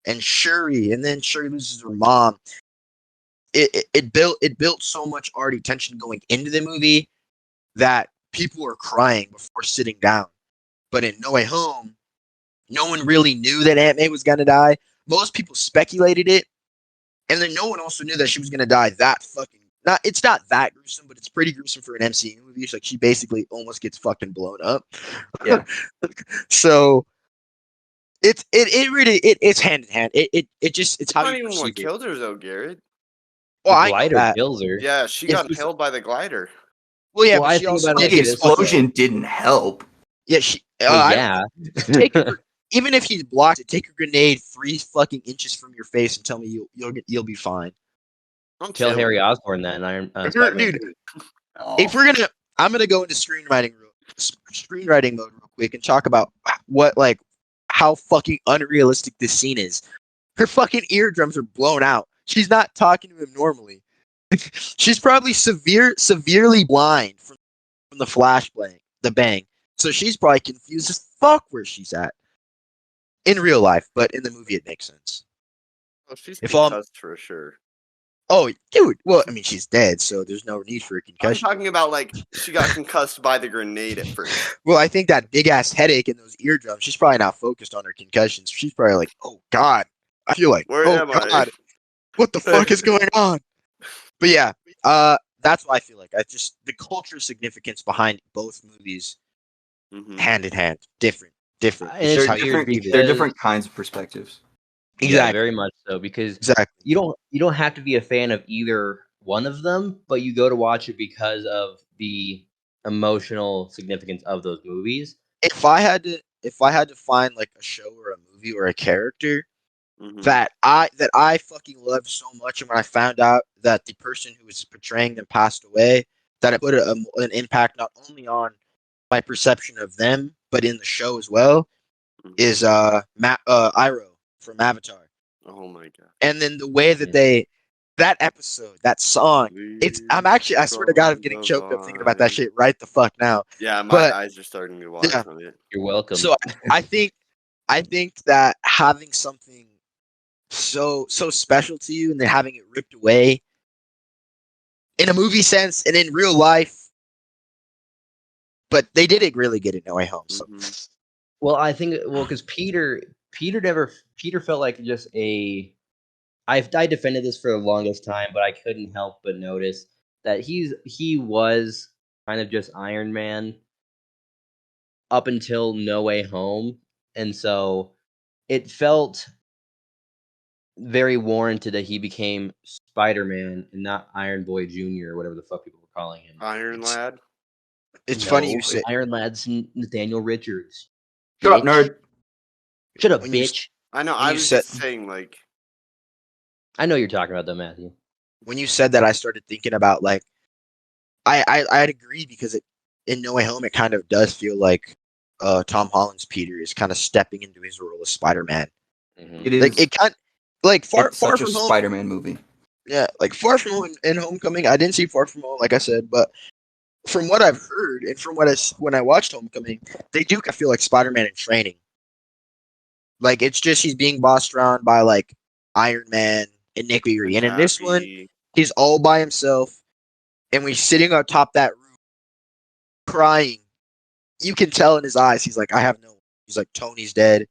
and Shuri, and then Shuri loses her mom. It built so much already tension going into the movie that people were crying before sitting down. But in No Way Home, no one really knew that Aunt May was gonna die. Most people speculated it, and then no one also knew that she was gonna die that fucking. It's not that gruesome, but it's pretty gruesome for an MCU movie. It's like she basically almost gets fucking blown up. Yeah. So it's hand in hand. It's how Not you even perceive what it. killed her though, Garrett. Well, The I know glider that. kills her. Yeah, she Yeah, got she's- impaled by the glider. Well, yeah, Well, but I she think also about it did like The get this, fucking. explosion didn't help. Yeah, she. Well, I yeah. don't know. Even if he's blocked it, take a grenade 3 fucking inches from your face and tell me you'll be fine. I'm Tell chilling. Harry Osborn that. And Dude, if we're gonna, I'm gonna go into screenwriting mode real quick and talk about how fucking unrealistic this scene is. Her fucking eardrums are blown out. She's not talking to him normally. She's probably severely blind from the the bang. So she's probably confused as fuck where she's at in real life, but in the movie it makes sense. Oh, she's If concussed for sure. Oh, dude. Well, I mean, she's dead, so there's no need for a I'm concussion. talking about like she got concussed by the grenade at first. Well, I think that big ass headache and those eardrums. She's probably not focused on her concussions. She's probably like, "Oh God," I feel like, Where "Oh am I? God, what the fuck is going on?" But yeah, that's what I feel like. I just the cultural significance behind both movies, Mhm. hand in hand, different. And It's it's just They're how you weird different. because They're different kinds of perspectives. yeah, exactly, very much so because exactly. you don't have to be a fan of either one of them, but you go to watch it because of the emotional significance of those movies. If I had to find like a show or a movie or a character Mhm. that I fucking loved so much, and when I found out that the person who was portraying them passed away, that it put an impact not only on my perception of them, but in the show as well, Mhm. is Iroh from Avatar. Oh my god. And then the way that that episode, that song, I swear to God, I'm getting choked up thinking about that shit right the fuck now. Yeah, my But eyes are starting to water yeah, from it. You're welcome. so I think that having something so special to you and then having it ripped away in a movie sense and in real life, but they did it really good in No Way Home. So Mhm. Well, I think because Peter felt like just a. I defended this for the longest time, but I couldn't help but notice that he was kind of just Iron Man up until No Way Home, and so it felt very warranted that he became Spider Man and not Iron Boy Junior or whatever the fuck people were calling him. Iron Lad. it's No, funny you say Iron Lad's Nathaniel Richards. Shut up, Bitch. nerd. Shut up, when you bitch. I know. When I you was said- just saying, like, I know you're talking about though, Matthew. when you said that, I started thinking about like I'd agree because it in No Way Home it kind of does feel like Tom Holland's Peter is kind of stepping into his role as Spider Man. Mhm. It Like is. it kind like far It's such a from home. Spider-Man movie. Yeah, like Far From Home and Homecoming. I didn't see Far From Home, like I said, but from what I've heard and from when I watched Homecoming, they do feel like Spider-Man in training. Like it's just he's being bossed around by like Iron Man and Nick Fury, and in this one, Happy. he's all by himself, and when he's sitting on top that roof crying, you can tell in his eyes he's like, I have no. He's like, Tony's dead.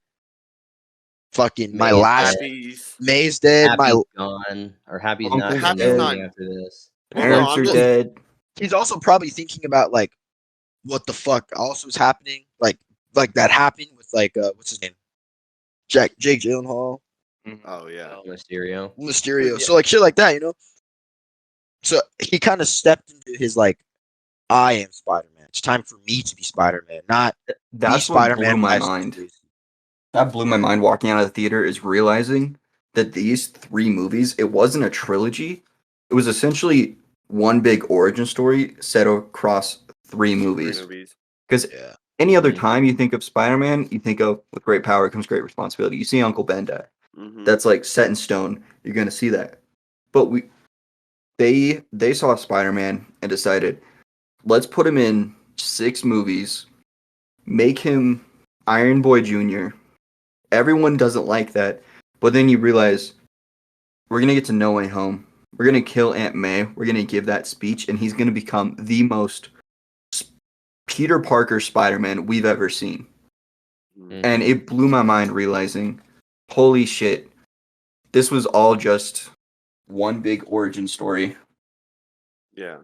Fucking my May's last dead. Happy's. May's dead. Happy's gone, or Happy's not Uncle's doing Happy's not- anything after this. Well, no, Parents I'm are just. dead. He's also probably thinking about like what the fuck also is happening, like that happened with like what's his name, Jake Gyllenhaal, Oh yeah. Oh, Mysterio. Mysterio. Yeah. So like shit like that, you know. So he kind of stepped into his like, I am Spider-Man. It's time for me to be Spider-Man, not be That's what blew Spider-Man. my by mind. stories. That blew my mind walking out of the theater is realizing that these three movies, it wasn't a trilogy. It was essentially one big origin story set across three movies. Because Yeah. any other Mhm. time you think of Spider-Man, you think of with great power comes great responsibility. You see Uncle Ben die. Mhm. That's like set in stone. You're gonna see that. But they saw Spider-Man and decided, let's put him in 6 movies, make him Iron Boy Jr. Everyone doesn't like that, but then you realize we're gonna get to No Way Home. We're gonna kill Aunt May. We're gonna give that speech, and he's gonna become the most Peter Parker Spider-Man we've ever seen. Mhm. And it blew my mind realizing, holy shit, this was all just one big origin story. Yeah.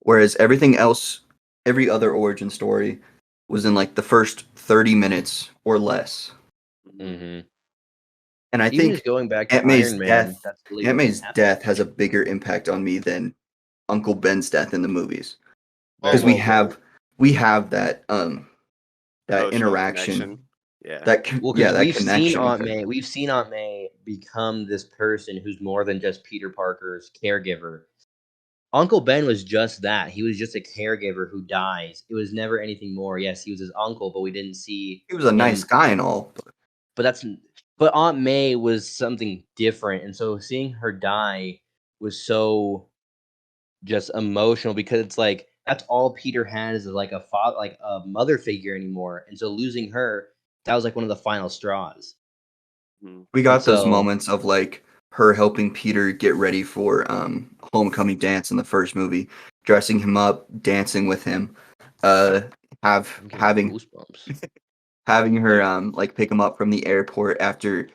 Whereas everything else, every other origin story, was in like the first 30 minutes or less. Mm-hmm. And I Even think just going back to Aunt May's Iron Man, death, that's really Aunt what May's happened. death has a bigger impact on me than Uncle Ben's death in the movies. Very Because we well. have that Emotional interaction. connection. Yeah. Well, Yeah, because that we've seen connection. Aunt May, we've seen Aunt May become this person who's more than just Peter Parker's caregiver. Uncle Ben was just that. He was just a caregiver who dies. It was never anything more. Yes, he was his uncle, but we didn't see He was a nice guy and all. but Aunt May was something different, and so seeing her die was so just emotional because it's like that's all Peter has is like a father, like a mother figure anymore, and so losing her, that was like one of the final straws. Mhm. We got those So- moments of like her helping Peter get ready for homecoming dance in the first movie, dressing him up, dancing with him, uh, have I'm getting having goosebumps. having her like pick him up from the airport after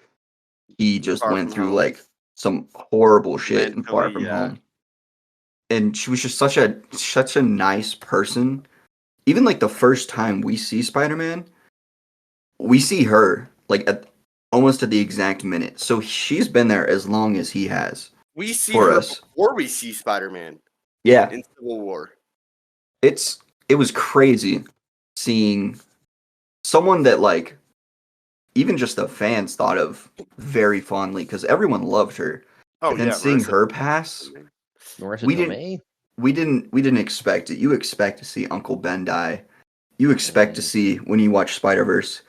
he just Far went From through Home. like some horrible shit and Far Mentally, From yeah. Home. And she was just such a nice person. Even like the first time we see Spider-Man, we see her like almost at the exact minute. So she's been there as long as he has We see for her us. before we see Spider-Man Yeah, in Civil War. it was crazy seeing someone that like even just the fans thought of very fondly because everyone loved her. Oh And then yeah, seeing Marissa. her pass, Marissa we didn't Tomei? we didn't expect it. You expect to see Uncle Ben die. You expect to see when you watch Spider-Verse,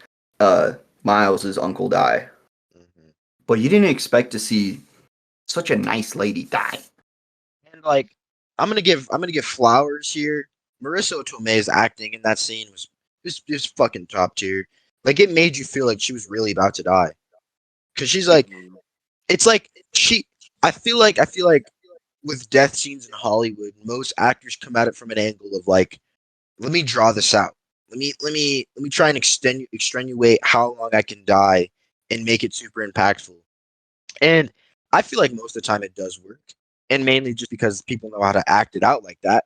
Miles' uncle die. Mhm. But you didn't expect to see such a nice lady die. And like, I'm gonna give flowers here. Marissa Tomei's acting in that scene was fucking top tier. Like, it made you feel like she was really about to die, because she's like, Mhm. it's like she. I feel like with death scenes in Hollywood, most actors come at it from an angle of like, let me draw this out. Let me try and extenuate how long I can die and make it super impactful. And I feel like most of the time it does work, and mainly just because people know how to act it out like that.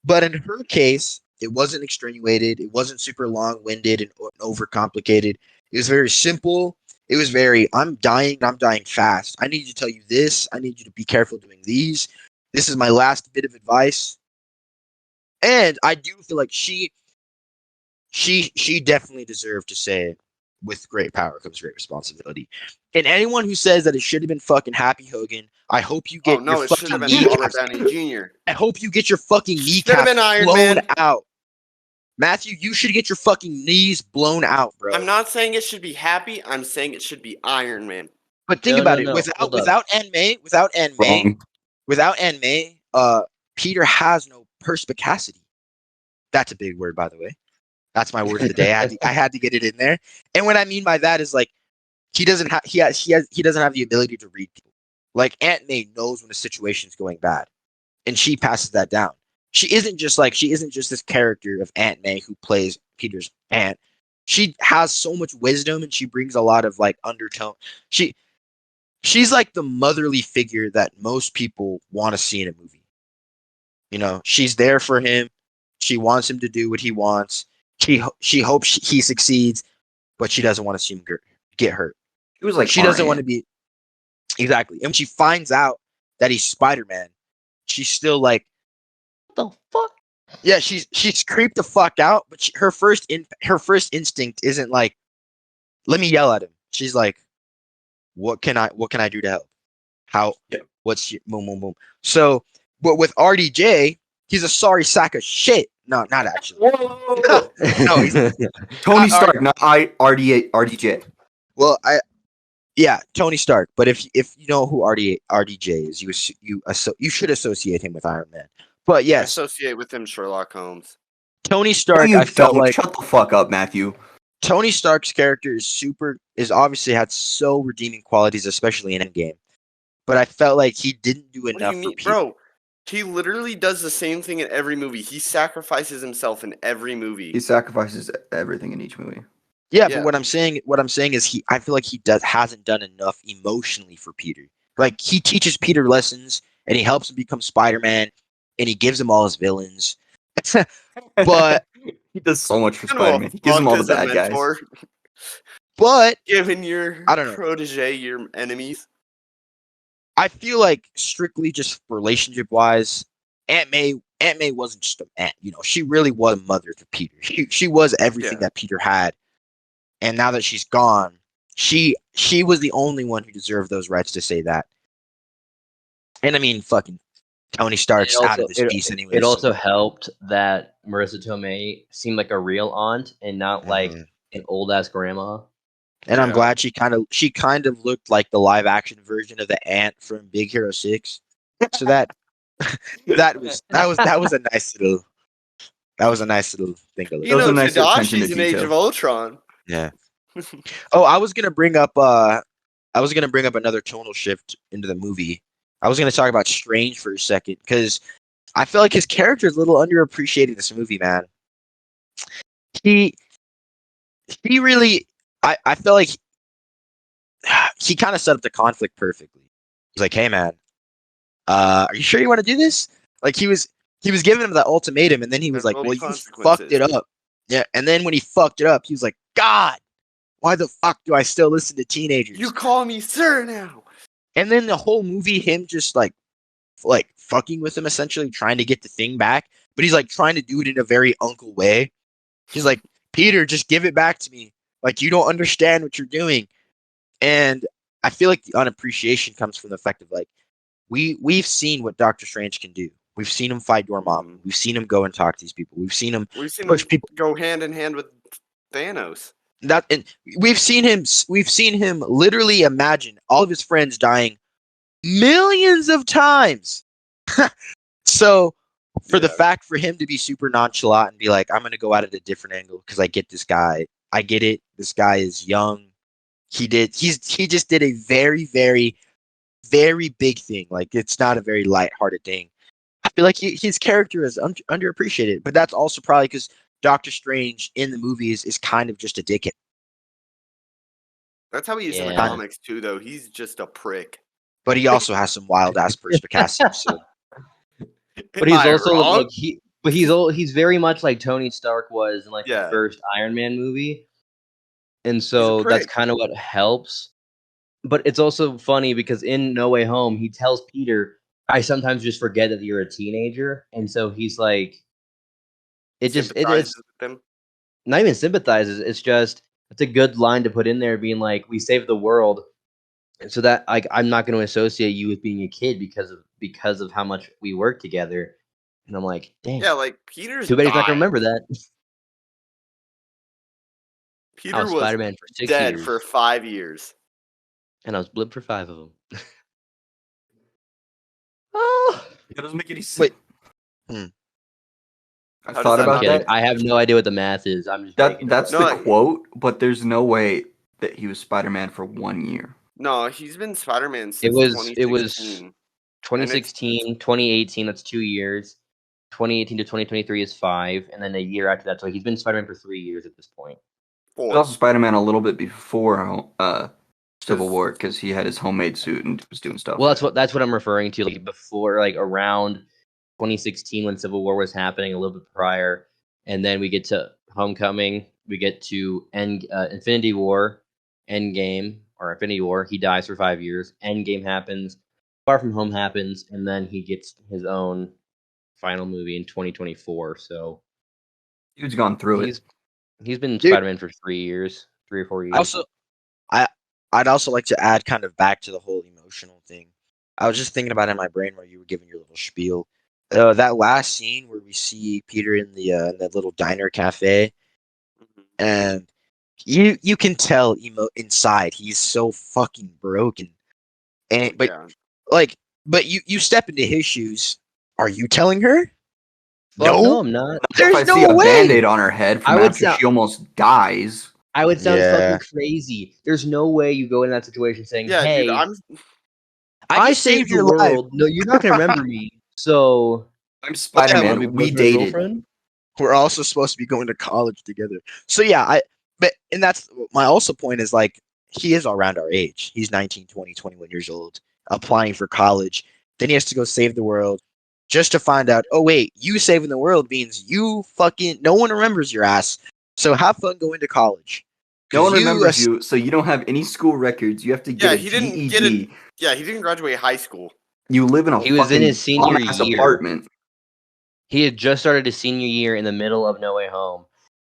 But in her case, it wasn't extenuated. It wasn't super long-winded and overcomplicated. It was very simple. It was very, I'm dying. I'm dying fast. I need to tell you this. I need you to be careful doing these. This is my last bit of advice. And I do feel like she definitely deserved to say, with great power comes great responsibility. And anyone who says that it should have been fucking Happy Hogan, I hope you Oh get no, your it should have fucking been Robert kneecaps. Downey Jr. I hope you get your fucking Should have been kneecaps Iron blown Man. out. Matthew, you should get your fucking knees blown out, bro. I'm not saying it should be Happy. I'm saying it should be Iron Man. But think No, about no, it. no. Hold up. Without Aunt May, Peter has no perspicacity. That's a big word, by the way. That's my word of the day. I had to get it in there. And what I mean by that is like, he doesn't have he doesn't have the ability to read people. Like, Aunt May knows when a situation's going bad, and she passes that down. She isn't just this character of Aunt May who plays Peter's aunt. She has so much wisdom, and she brings a lot of like undertone. She's like the motherly figure that most people want to see in a movie. You know, she's there for him. She wants him to do what he wants. She hopes he succeeds, but she doesn't want to see him get hurt. It was like She our doesn't want to aunt. be exactly. And when she finds out that he's Spider-Man, she's still like, What the fuck? yeah, she's creeped the fuck out. But her first instinct isn't like, let me yell at him. She's like, what can I do to help? How? Yeah. What's your boom boom boom? So, but with RDJ, he's a sorry sack of shit. No, not actually. Whoa! No, he's Tony not Stark, not RDJ. well, yeah, Tony Stark. But if you know who RDJ is, you should associate him with Iron Man. But I yes, associate with him Sherlock Holmes. Tony No, Stark. you I felt don't. like Shut the fuck up, Matthew. Tony Stark's character is obviously had so redeeming qualities, especially in Endgame. But I felt like he didn't do What do enough you for mean, Peter. bro? He literally does the same thing in every movie. He sacrifices himself in every movie. He sacrifices everything in each movie. Yeah, Yeah. but what I'm saying is I feel like he hasn't done enough emotionally for Peter. Like, he teaches Peter lessons, and he helps him become Spider-Man, and he gives him all his villains. But he does so much for Kind of a Spider-Man. He gives him fuck all the as a bad guys. mentor, giving your I don't know. protege your enemies. I feel like strictly just relationship wise, Aunt May wasn't just an aunt. You know, she really was a mother to Peter. She was everything Yeah. that Peter had, and now that she's gone, she was the only one who deserved those rights to say that. And I mean, fucking Tony Stark's out of this piece anyway. It also helped that Marissa Tomei seemed like a real aunt and not like Mhm. an old ass grandma. And I'm Yeah. glad she kind of looked like the live action version of the ant from Big Hero 6. So that was a nice little thing to look. You was know, a nice attention to Tadashi's in Age detail. of Ultron. Yeah. Oh, I was gonna bring up I was gonna bring up another tonal shift into the movie. I was gonna talk about Strange for a second because I feel like his character is a little underappreciated in this movie, man. He he really I feel like he kind of set up the conflict perfectly. He's like, hey man, are you sure you want to do this? Like he was giving him that ultimatum, and then he was There like, will well, be you fucked consequences. it up. Yeah, and then when he fucked it up, he was like, God, why the fuck do I still listen to teenagers? You call me sir now. And then the whole movie, him just like fucking with him, essentially trying to get the thing back, but he's like trying to do it in a very uncle way. He's like, Peter, just give it back to me. Like you don't understand what you're doing. And I feel like the unappreciation comes from the fact of like we've seen what Doctor Strange can do. We've seen him fight Dormammu. We've seen him go and talk to these people. We've seen him push people. Go hand in hand with Thanos. That and we've seen him literally imagine all of his friends dying millions of times. So for the fact for him to be super nonchalant and be like, I'm gonna go out at a different angle because I get this guy. I get it. This guy is young. He just did a very, very, very big thing. Like it's not a very lighthearted thing. I feel like his character is underappreciated, but that's also probably because Doctor Strange in the movies is kind of just a dickhead. That's how he is in the Yeah. comics too, though. He's just a prick. But he also has some wild ass perspicacity. So But he's Am I also wrong? like he's very much like Tony Stark was in like the first Iron Man movie. And so that's prick. kind of what helps. But it's also funny because in No Way Home, he tells Peter, I sometimes just forget that you're a teenager. And so he's like, it's Sympathizes with them. not even sympathizes. It's just, it's a good line to put in there being like, we saved the world. And so that like, I'm not going to associate you with being a kid because of how much we work together. And I'm like, dang. Yeah, like Peter's Too bad he's not dying. going to remember that. Peter I was was Spider-Man for 6 dead years. for 5 years. And I was blipped for 5 of them. Oh, That doesn't make any sense. Wait. I've How thought does that about I'm kidding. that. I have no idea what the math is. I'm just making it That's up. the quote, but there's no way that he was Spider-Man for 1 year. No, he's been Spider-Man since It was 2016. 2016, 2018, that's 2 years. 2018 to 2023 is 5, and then a year after that. So he's been Spider-Man for 3 years at this point. He was 4. also Spider-Man a little bit before Civil War because he had his homemade suit and was doing stuff. Well, that's what I'm referring to. Like before, like around 2016 when Civil War was happening, a little bit prior, and then we get to Homecoming, we get to Infinity War, Endgame or Infinity War. He dies for 5 years. Endgame happens. Far From Home happens, and then he gets his own final movie in 2024. So Dude's gone through it. he's been Dude. Spider-Man for 3 years, 3 or 4 years. Also, I'd also like to add kind of back to the whole emotional thing. I was just thinking about it in my brain while you were giving your little spiel. That last scene where we see Peter in that little diner cafe, and you can tell inside he's so fucking broken. And but you step into his shoes. Are you telling her? No, I'm not. There's if I see no a way. Band-Aid on her head from I would after sound- she almost dies. I would sound Yeah. fucking crazy. There's no way you go in that situation saying, Yeah, "Hey, dude, I I just saved the your life. world." No, you're not gonna remember me. So I'm wanna Spider-Man. be We boyfriend, dated. girlfriend? We're also supposed to be going to college together. So yeah, and that's my also point is like he is around our age. He's 19, 20, 21 years old, applying for college. Then he has to go save the world just to find out, oh wait, you saving the world means you fucking no one remembers your ass. So have fun going to college. No one remembers you, so you don't have any school records. You have to get he a didn't GED. get it. Yeah, he didn't graduate high school. You live in a He was in fucking his senior bomb-ass year. apartment. He had just started his senior year in the middle of No Way Home,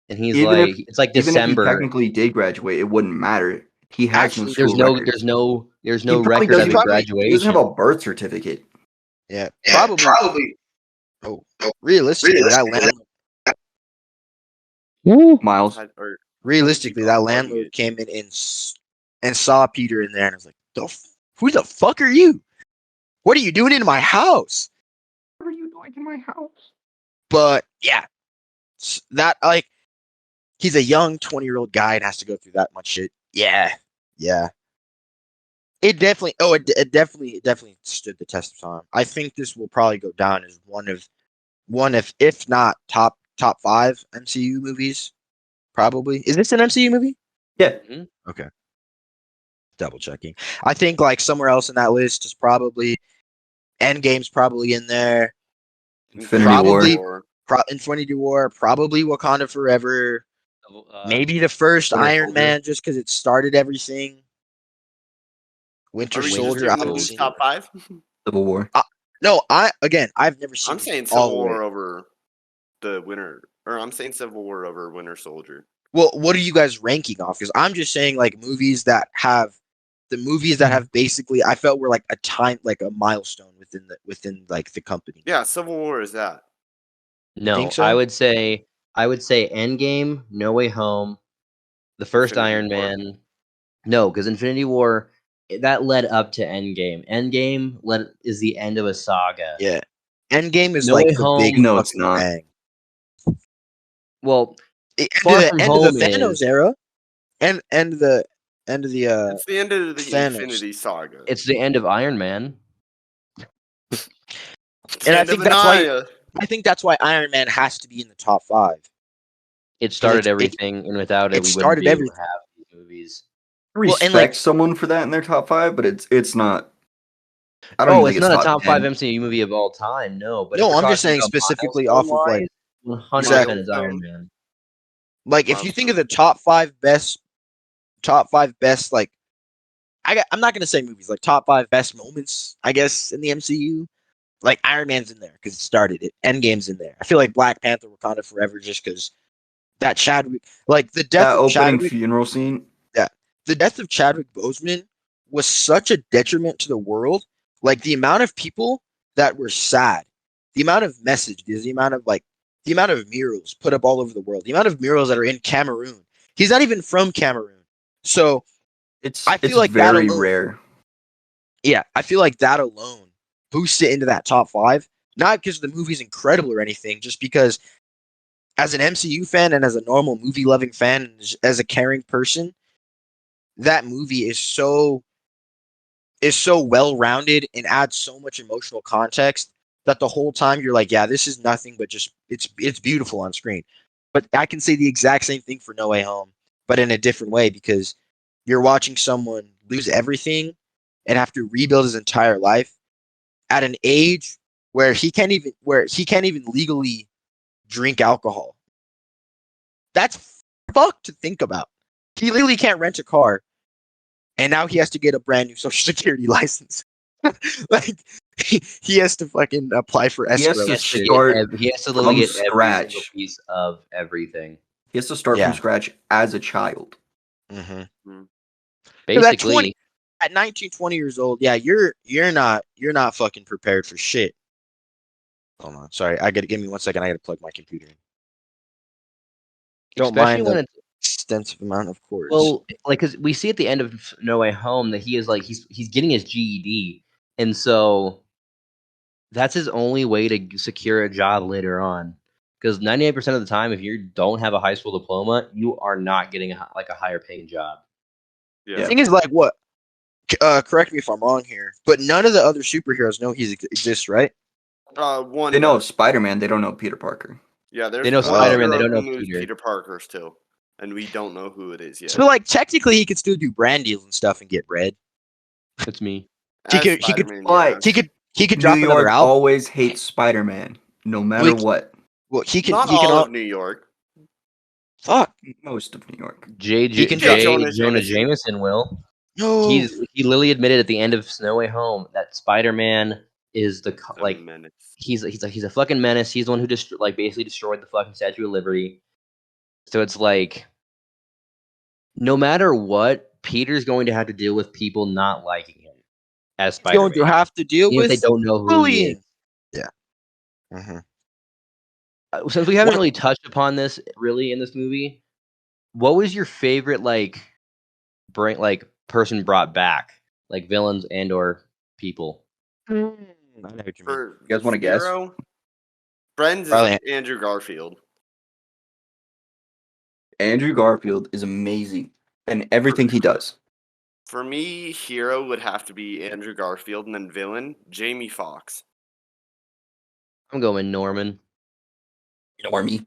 and he's Even like, it's like Even if he December. technically did graduate, it wouldn't matter. He has Actually, no school records. There's no He probably record doesn't- of a He graduation. doesn't have a birth certificate. Yeah, probably. Oh, realistically, Miles. that landlord came in and saw Peter in there and was like, "Who the fuck are you? What are you doing in my house?" What are you doing in my house? But yeah, that like he's a young 20-year-old guy and has to go through that much shit. Yeah. It definitely. Oh, it definitely stood the test of time. I think this will probably go down as one if not top 5 MCU movies. Probably. Is this an MCU movie? Yeah. Okay. Double checking. I think like somewhere else in that list is probably Endgame's probably in there. Infinity Probably War. Infinity War. Probably Wakanda Forever. Uh, Maybe the first Winter Iron Soldier. Man, just because it started everything. Winter Are we just Soldier. doing I the haven't who's seen top it. 5? Civil War. No, I've never seen I'm saying all Civil the way. War over the Winter, or I'm saying Civil War over Winter Soldier. Well, what are you guys ranking off? Because I'm just saying like movies that have basically I felt were like a time like a milestone within like the company. Yeah, Civil War is that. No, think so? I would say Endgame, No Way Home, the first Infinity Iron War. Man. No, because Infinity War that led up to Endgame. Endgame is the end of a saga. Yeah. Endgame is No like Way the Home. big No, it's fucking not. bang. Well, End Far of the From end of the Home Thanos is era. End of the It's the end of the Thanos. Infinity Saga. it's the end of Iron Man. It's And the I end think of that's why Anaya. Iron Man has to be in the top 5. It started it- everything, and without it, it we wouldn't started be able to everything. have these movies. I Well, and, respect like- someone for that in their top 5, but it's not. I don't even It's think not it's a top 5 10. MCU movie of all time, no. But No, if we're I'm just talking saying about specifically off of, like- 100% is Iron Milestone. Man. Like if you think of the Milestone. top 5 best like I'm not gonna say movies like top 5 best moments I guess in the MCU. Like Iron Man's in there because it started it. Endgame's in there. I feel like Black Panther, Wakanda Forever, just because that Chadwick, like the death That of opening Chadwick, funeral scene. the death of Chadwick Boseman was such a detriment to the world. Like the amount of people that were sad, the amount of messages, the amount of murals put up all over the world, the amount of murals that are in Cameroon. He's not even from Cameroon, so I feel It's like that very alone. rare. Yeah, I feel like that alone boosts it into that top 5. Not because the movie's incredible or anything, just because as an MCU fan and as a normal movie loving fan and as a caring person, that movie is so well rounded and adds so much emotional context that the whole time you're like, yeah, this is nothing but just it's beautiful on screen. But I can say the exact same thing for No Way Home, but in a different way because you're watching someone lose everything and have to rebuild his entire life at an age where he can't even legally drink alcohol. That's fucked to think about. He literally can't rent a car, and now he has to get a brand new social security license. Like he has to fucking apply for He has escrow. to and shit. start He has to literally from get every single scratch. piece of everything. He has to start Yeah. from scratch as a child. Mm-hmm. Basically, At 19, 20 years old, yeah, you're not fucking prepared for shit. Hold on, sorry, I gotta give me 1 second. I gotta plug my computer in. Don't especially mind when the it's extensive amount of cords. well, like because we see at the end of No Way Home that he is like he's getting his GED, and so that's his only way to secure a job later on. Because 98% of the time, if you don't have a high school diploma, you are not getting a higher paying job. Yeah. The thing is, like, what? Correct me if I'm wrong here, but none of the other superheroes know he exists, right? One. They know of Spider-Man. They don't know Peter Parker. Yeah, there's They know one Spider-Man, they hero don't know who knows Peter. Peter Parker still, and we don't know who it is yet. So, like, technically, he could still do brand deals and stuff and get bread. That's me. he As could- Spider-Man, but- yeah. He could New drop another York album. always hates Spider-Man, no matter Like- what. Well, he can. Not He can all all. of New York. Fuck. Most of New York. He can Jonah Jonah Jameson. Jameson will. No. He literally admitted at the end of No Way Home that Spider-Man is A like menace. he's a fucking menace. He's the one who just basically destroyed the fucking Statue of Liberty. So it's like no matter what, Peter's going to have to deal with people not liking him as He's Spider-Man. going to have to deal Even if with they don't know who he bullying. is. Yeah. Mm-hmm. Since we haven't What- really touched upon this really in this movie, what was your favorite person brought back, like villains and or people? I know what you mean. For You guys wanna guess? hero, Bren's Probably- is Andrew Garfield. Andrew Garfield is amazing in everything he does. For me, hero would have to be Andrew Garfield, and then villain, Jamie Foxx. I'm going Norman. Normie.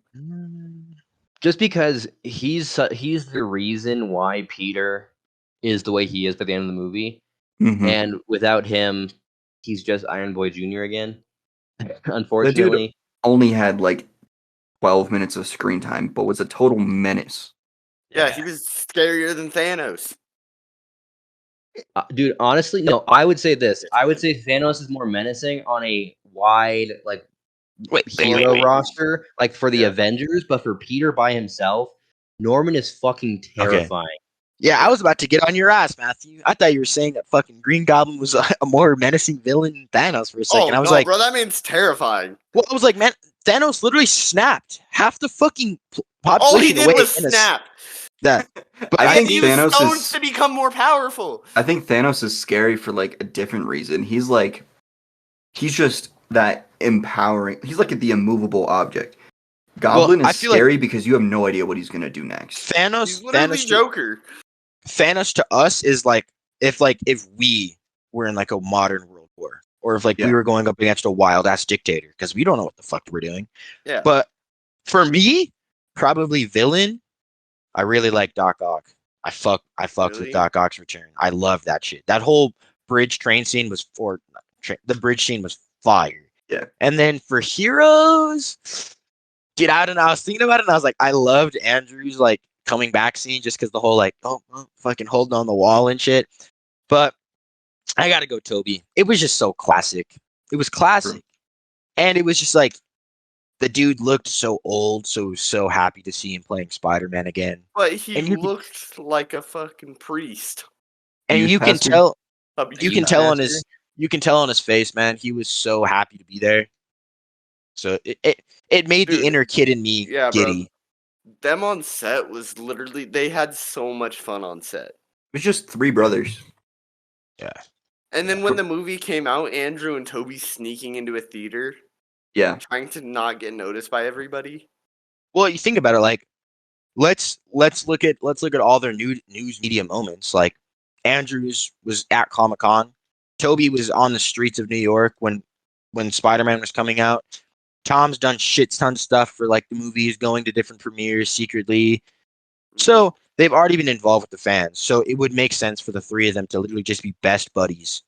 Just because he's the reason why Peter is the way he is by the end of the movie, Mm-hmm. and without him, he's just Iron Boy Jr. again. The dude Unfortunately, only had like 12 minutes of screen time, but was a total menace. Yeah, he was scarier than Thanos. Dude, honestly, no. I would say this. I would say Thanos is more menacing on a wide like hero roster, like for the Yeah. Avengers, but for Peter by himself, Norman is fucking terrifying. Yeah, I was about to get on your ass, Matthew. I thought you were saying that fucking Green Goblin was a more menacing villain than Thanos for a second. Oh, I was no, like, bro, that man's terrifying. well, I was like, man, Thanos literally snapped half the fucking population All he did away was in a snap. That, but I think He was Thanos stoned is. to become more powerful. I think Thanos is scary for like a different reason. He's just that empowering. He's like the immovable object. Goblin I is feel like scary because you have no idea what he's gonna do next. He's literally Joker. Thanos to us is like if we were in like a modern world war, or if we were going up against a wild ass dictator, because we don't know what the fuck we're doing. Yeah. But for me, probably villain. I really like Doc Ock. I fucked with Doc Ock's return. I love that shit. That whole bridge train scene was the bridge scene was fire. Yeah. And then for heroes, get out. And I was thinking about it, and I was like, I loved Andrew's like coming back scene just because the whole like fucking holding on the wall and shit. But I gotta go Toby. It was just so classic. It was classic, and it was just like. The dude looked so old, so happy to see him playing Spider-Man again. But he looked like a fucking priest. And you can tell on his face, man. He was so happy to be there. So it made the inner kid in me giddy. Bro. Them on set was literally they had so much fun on set. It was just three brothers. Yeah. And then when the movie came out, Andrew and Toby sneaking into a theater. Yeah. Trying to not get noticed by everybody. Well, you think about it, like let's look at all their news media moments. Like Andrews was at Comic-Con. Toby was on the streets of New York when Spider-Man was coming out. Tom's done shit ton of stuff for like the movies, going to different premieres secretly. So they've already been involved with the fans. So it would make sense for the three of them to literally just be best buddies.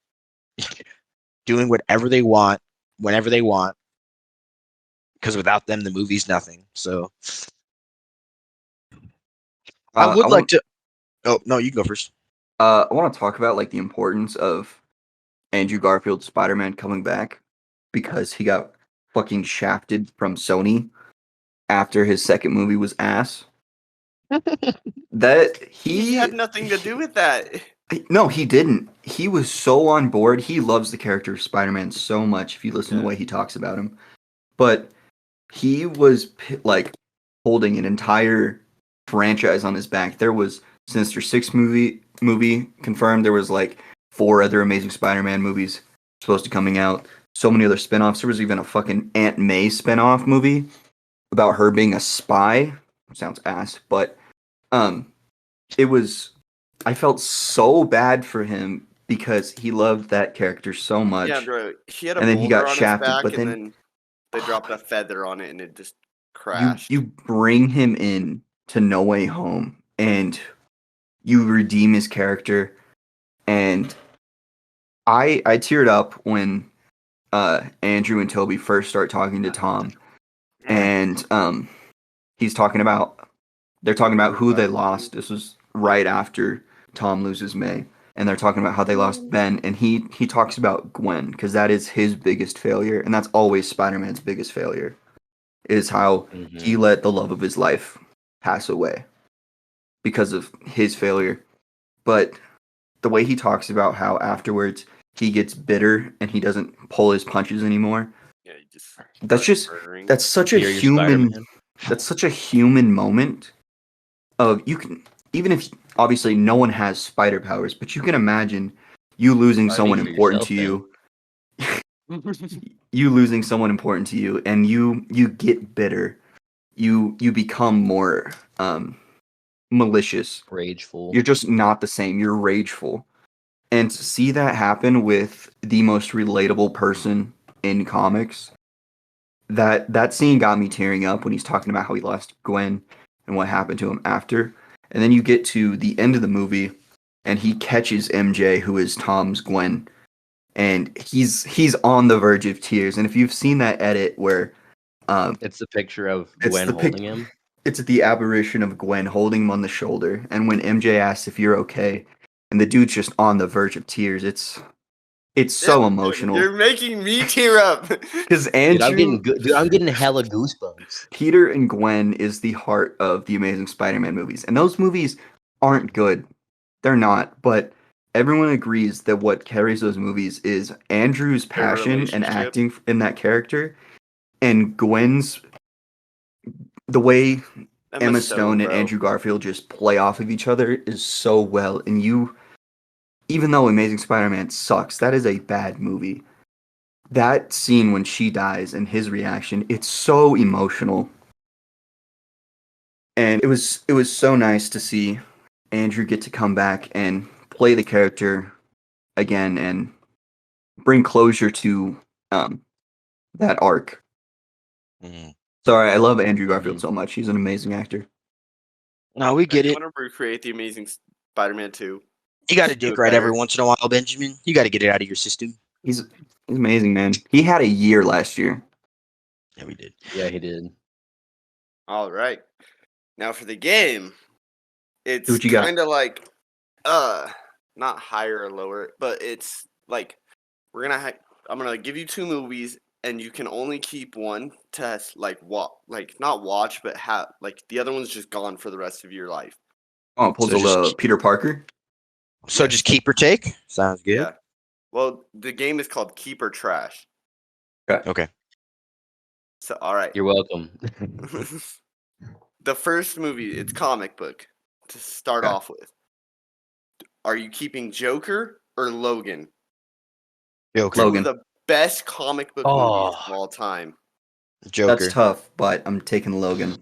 Doing whatever they want, whenever they want. Because without them, the movie's nothing. So I would like to. Oh no, you can go first. I want to talk about like the importance of Andrew Garfield's Spider-Man coming back because he got fucking shafted from Sony after his second movie was ass. That he had nothing to do with that. No, he didn't. He was so on board. He loves the character of Spider-Man so much. If you listen to the way he talks about him, but he was like holding an entire franchise on his back. There was Sinister Six movie confirmed. There was like 4 other Amazing Spider-Man movies supposed to coming out. So many other spinoffs. There was even a fucking Aunt May spinoff movie about her being a spy. Sounds ass, but it was. I felt so bad for him because he loved that character so much. Yeah, bro. He had a and then he got on shafted, his back, but then they dropped a feather on it and it just crashed. You bring him in to No Way Home and you redeem his character, and I teared up when Andrew and Toby first start talking to Tom, and they're talking about who they lost. This was right after Tom loses May, and they're talking about how they lost Ben, and he talks about Gwen because that is his biggest failure, and that's always Spider-Man's biggest failure, is how he let the love of his life pass away because of his failure. But the way he talks about how afterwards he gets bitter and he doesn't pull his punches anymore. Yeah, he just that's such a human moment. You can, even if obviously no one has spider powers, but you can imagine you losing someone important to you. You losing someone important to you, and you get bitter. You become more malicious. Rageful. You're just not the same. You're rageful. And to see that happen with the most relatable person in comics, that scene got me tearing up when he's talking about how he lost Gwen and what happened to him after. And then you get to the end of the movie and he catches MJ, who is Tom's Gwen, and he's on the verge of tears. And if you've seen that edit where It's the picture of it's Gwen the pic- holding him. it's the aberration of Gwen holding him on the shoulder, and when MJ asks if you're okay, and the dude's just on the verge of tears, it's so emotional. You're making me tear up. Because Dude, I'm getting Andrew, dude, I'm getting hella goosebumps. Peter and Gwen is the heart of the Amazing Spider-Man movies, and those movies aren't good. They're not, but everyone agrees that what carries those movies is Andrew's passion and relationship. acting in that character, and Gwen's the way Emma Stone and bro. Andrew Garfield just play off of each other is so well. And even though Amazing Spider-Man sucks, that is a bad movie. That scene when she dies and his reaction, it's so emotional. And it was so nice to see Andrew get to come back and play the character again and bring closure to that arc. Mm. Sorry, I love Andrew Garfield so much. He's an amazing actor. No, we get I it. want to recreate the Amazing Spider-Man 2. You got to Just do dick it right every better. once in a while, Benjamin. You got to get it out of your system. He's amazing, man. He had a year last year. Yeah, we did. Yeah, he did. All right. Now for the game, it's What you got? kind of like, not higher or lower, but it's like I'm gonna give you two movies, and you can only keep one to not watch, but have like the other one's just gone for the rest of your life. Oh, pulls just- Peter Parker. So Yes. just keep or take. Sounds good. Yeah. Well, the game is called Keep or Trash. Okay. So all right. You're welcome. The first movie, it's comic book to start Okay. off with. Are you keeping Joker or Logan? Joker. Two Logan. of the best comic book movies of all time. Joker. That's tough, but I'm taking Logan.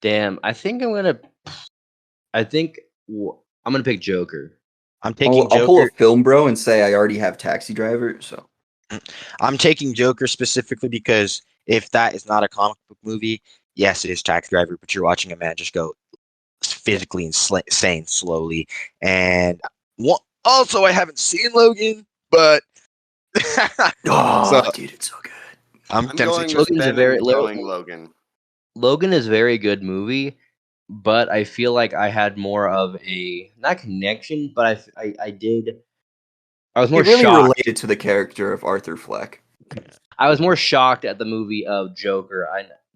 Damn, I think I'm gonna pick Joker. I'm taking I'll pull a Joker. film bro and say I already have Taxi Driver. So I'm taking Joker specifically because if that is not a comic book movie, yes, it is Taxi Driver, but you're watching a man just go physically insane slowly. And also, I haven't seen Logan, but So- dude, it's so good. I'm I'm tempted going to. with Logan's a Ben very- and going Logan. Logan is a very good movie, but I feel like I had more of a not connection, but I was more It really shocked. related to the character of Arthur Fleck. I was more shocked at the movie of Joker.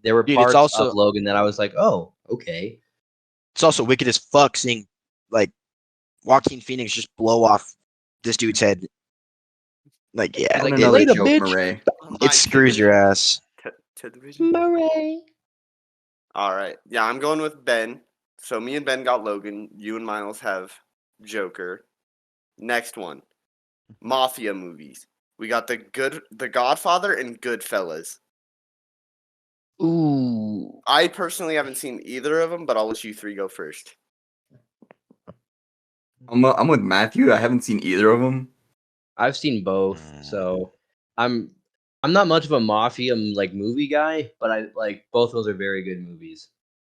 There were Dude, parts it's also- of Logan that I was like, oh, okay. It's also wicked as fuck seeing like Joaquin Phoenix just blow off this dude's head. Like, yeah, He's like, Another later, joke, bitch. Murray. it screws your ass. To the vision. Murray. All right. Yeah, I'm going with Ben. So me and Ben got Logan. You and Miles have Joker. Next one. Mafia movies. We got The Godfather and Goodfellas. Ooh. I personally haven't seen either of them, but I'll let you three go first. I'm with Matthew. I haven't seen either of them. I've seen both, so I'm not much of a mafia like movie guy, but I like both of those are very good movies.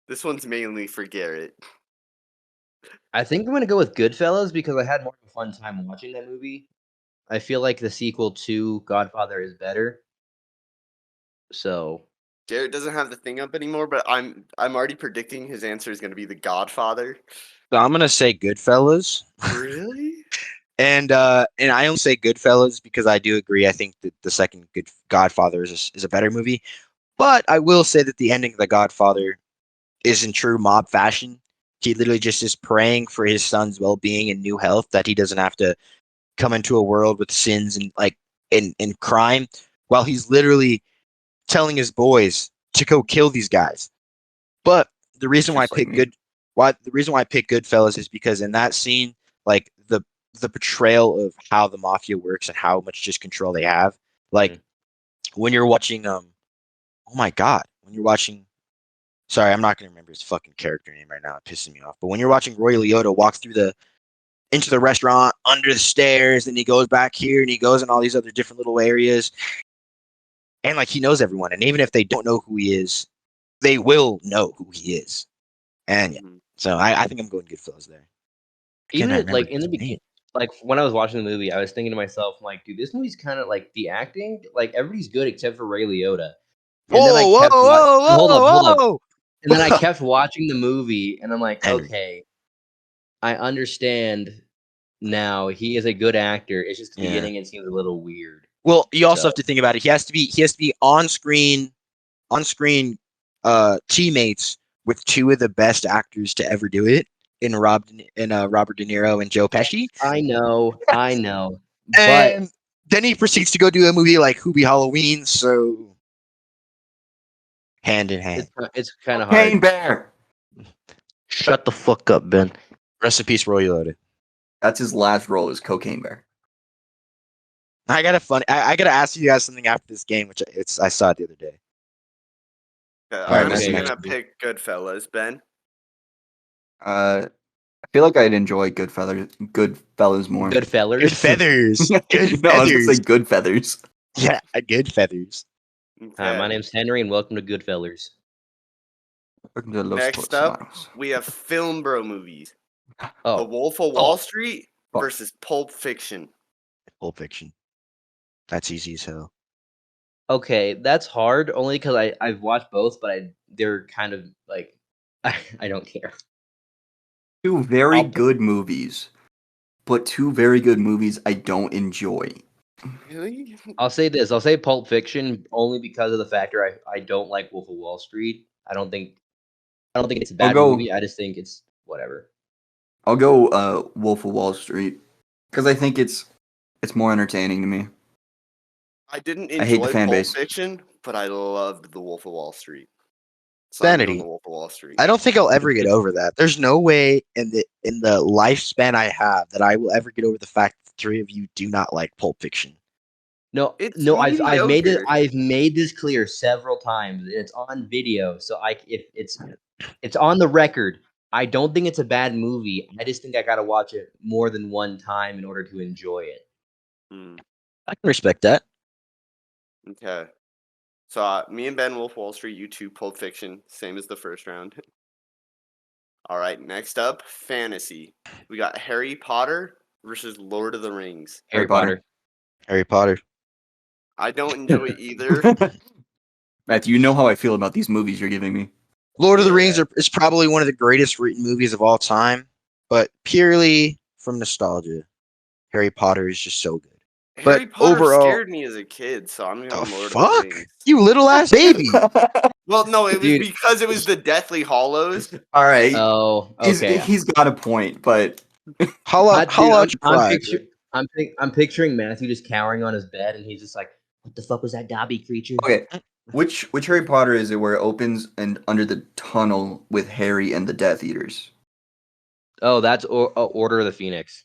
This one's mainly for Garrett. I think I'm gonna go with Goodfellas because I had more of a fun time watching that movie. I feel like the sequel to Godfather is better. So Garrett doesn't have the thing up anymore, but I'm already predicting his answer is going to be The Godfather. So I'm gonna say Goodfellas. Really? And I only say Goodfellas because I do agree. I think that the second Good Godfather is a better movie. But I will say that the ending of The Godfather is in true mob fashion. He literally just is praying for his son's well-being and new health, that he doesn't have to come into a world with sins and and crime, while he's literally telling his boys to go kill these guys. But the reason why I Just like pick me. the reason why I pick Goodfellas is because in that scene, like the portrayal of how the mafia works and how much just control they have. Like when you're watching oh my god, when you're watching, sorry, I'm not gonna remember his fucking character name right now, it's pissing me off. But when you're watching Roy Liotta walk through into the restaurant, under the stairs, and he goes back here, and he goes in all these other different little areas. And like he knows everyone, and even if they don't know who he is, they will know who he is. And yeah, so I think I'm going Goodfellas there. Even like in the beginning, like when I was watching the movie, I was thinking to myself, like, dude, this movie's kind of like the acting, like everybody's good except for Ray Liotta. And then I kept hold up. And then I kept watching the movie, and I'm like, okay, I understand now. He is a good actor. It's just the beginning; it seems a little weird. Well, you also have to think about it. He has to be on screen teammates with two of the best actors to ever do it in Robert De Niro and Joe Pesci. I know. And then he proceeds to go do a movie like Hoobie Halloween. So hand in hand, it's kind of hard. Cocaine Bear. Shut the fuck up, Ben. Rest in peace, Roy Liotta. That's his last role, is Cocaine Bear. I gotta ask you guys something after this game, which I saw it the other day. I'm just gonna pick Goodfellas, Ben. I feel like I'd enjoy Goodfellas more. Good feathers. Good No, I was gonna feathers. say Good Feathers. Yeah, good feathers. Okay. Hi, my name's Henry, and welcome to Goodfellas. Next up, we have Film Bro movies. The Oh, Wolf of Wall Street versus Pulp Fiction. Pulp Fiction. That's easy as hell. okay, that's hard. Only because I've watched both, but they're kind of like I don't care. Two very good movies, but two very good movies I don't enjoy. Really? I'll say this. I'll say Pulp Fiction only because of the factor I don't like Wolf of Wall Street. I don't think it's a bad movie. I just think it's whatever. I'll go Wolf of Wall Street because I think it's more entertaining to me. I didn't I hate the enjoy fan Pulp base. Fiction, but I loved The Wolf of Wall Street. Sanity. The Wolf of Wall Street. I don't think I'll ever get over that. There's no way in the lifespan I have that I will ever get over the fact that the three of you do not like Pulp Fiction. No, It's I've made it. mediocre. I've made this clear several times. It's on video, so if it's on the record. I don't think it's a bad movie. I just think I gotta watch it more than one time in order to enjoy it. I can respect that. Okay. So me and Ben Wolf of Wall Street, you two Pulp Fiction, same as the first round. All right, next up, fantasy. We got Harry Potter versus Lord of the Rings. Harry Potter. Harry Potter. I don't enjoy either. Matthew, you know how I feel about these movies you're giving me. Lord of the Rings is probably one of the greatest written movies of all time, but purely from nostalgia, Harry Potter is just so good. Harry But Potter overall- scared me as a kid, so I'm going The Lord of the fuck? Rings. You little ass baby. Well, no, it was Dude. because it was the Deathly Hollows. All right, Oh, okay. he's got a point, but How out your pride. I'm picturing Matthew just cowering on his bed, and he's just like, "What the fuck was that Dobby creature?" okay. Which Harry Potter is it where it opens and under the tunnel with Harry and the Death Eaters? Oh, that's Order of the Phoenix.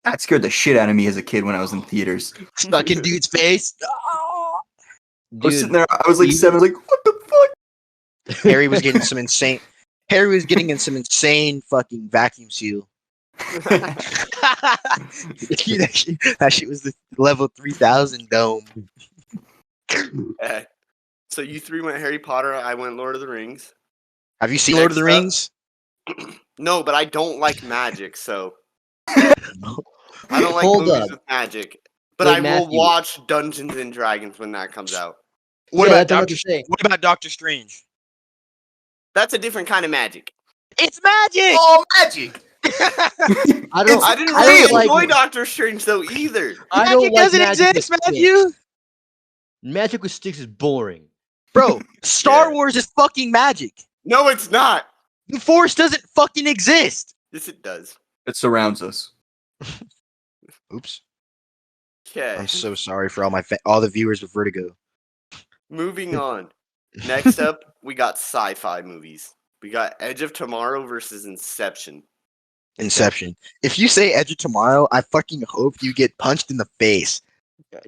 That scared the shit out of me as a kid when I was in theaters. Stuck in dude's face. I was sitting there, I was like 7, like, what the fuck? Harry was getting some insane fucking vacuum seal. that shit was the level 3000 dome. So you three went Harry Potter, I went Lord of the Rings. Have you seen Lord of the Rings? No, but I don't like magic, so I don't like Hold movies up. with magic. But Wait, I will Matthew. watch Dungeons and Dragons when that comes out. What Yeah, about that's what I'm Doctor? saying. What about Doctor Strange? That's a different kind of magic. It's magic. Oh, magic! I don't. I didn't I really don't enjoy like. Doctor Strange though either. I Magic don't like doesn't magic with exist, sticks. Matthew. Magic with sticks is boring. Bro, Star Yeah. Wars is fucking magic. No, it's not. The Force doesn't fucking exist. Yes, it does. It surrounds us. Oops. Okay. I'm so sorry for all the viewers with Vertigo. Moving on. Next up, we got sci-fi movies. We got Edge of Tomorrow versus Inception. Inception. If you say Edge of Tomorrow, I fucking hope you get punched in the face.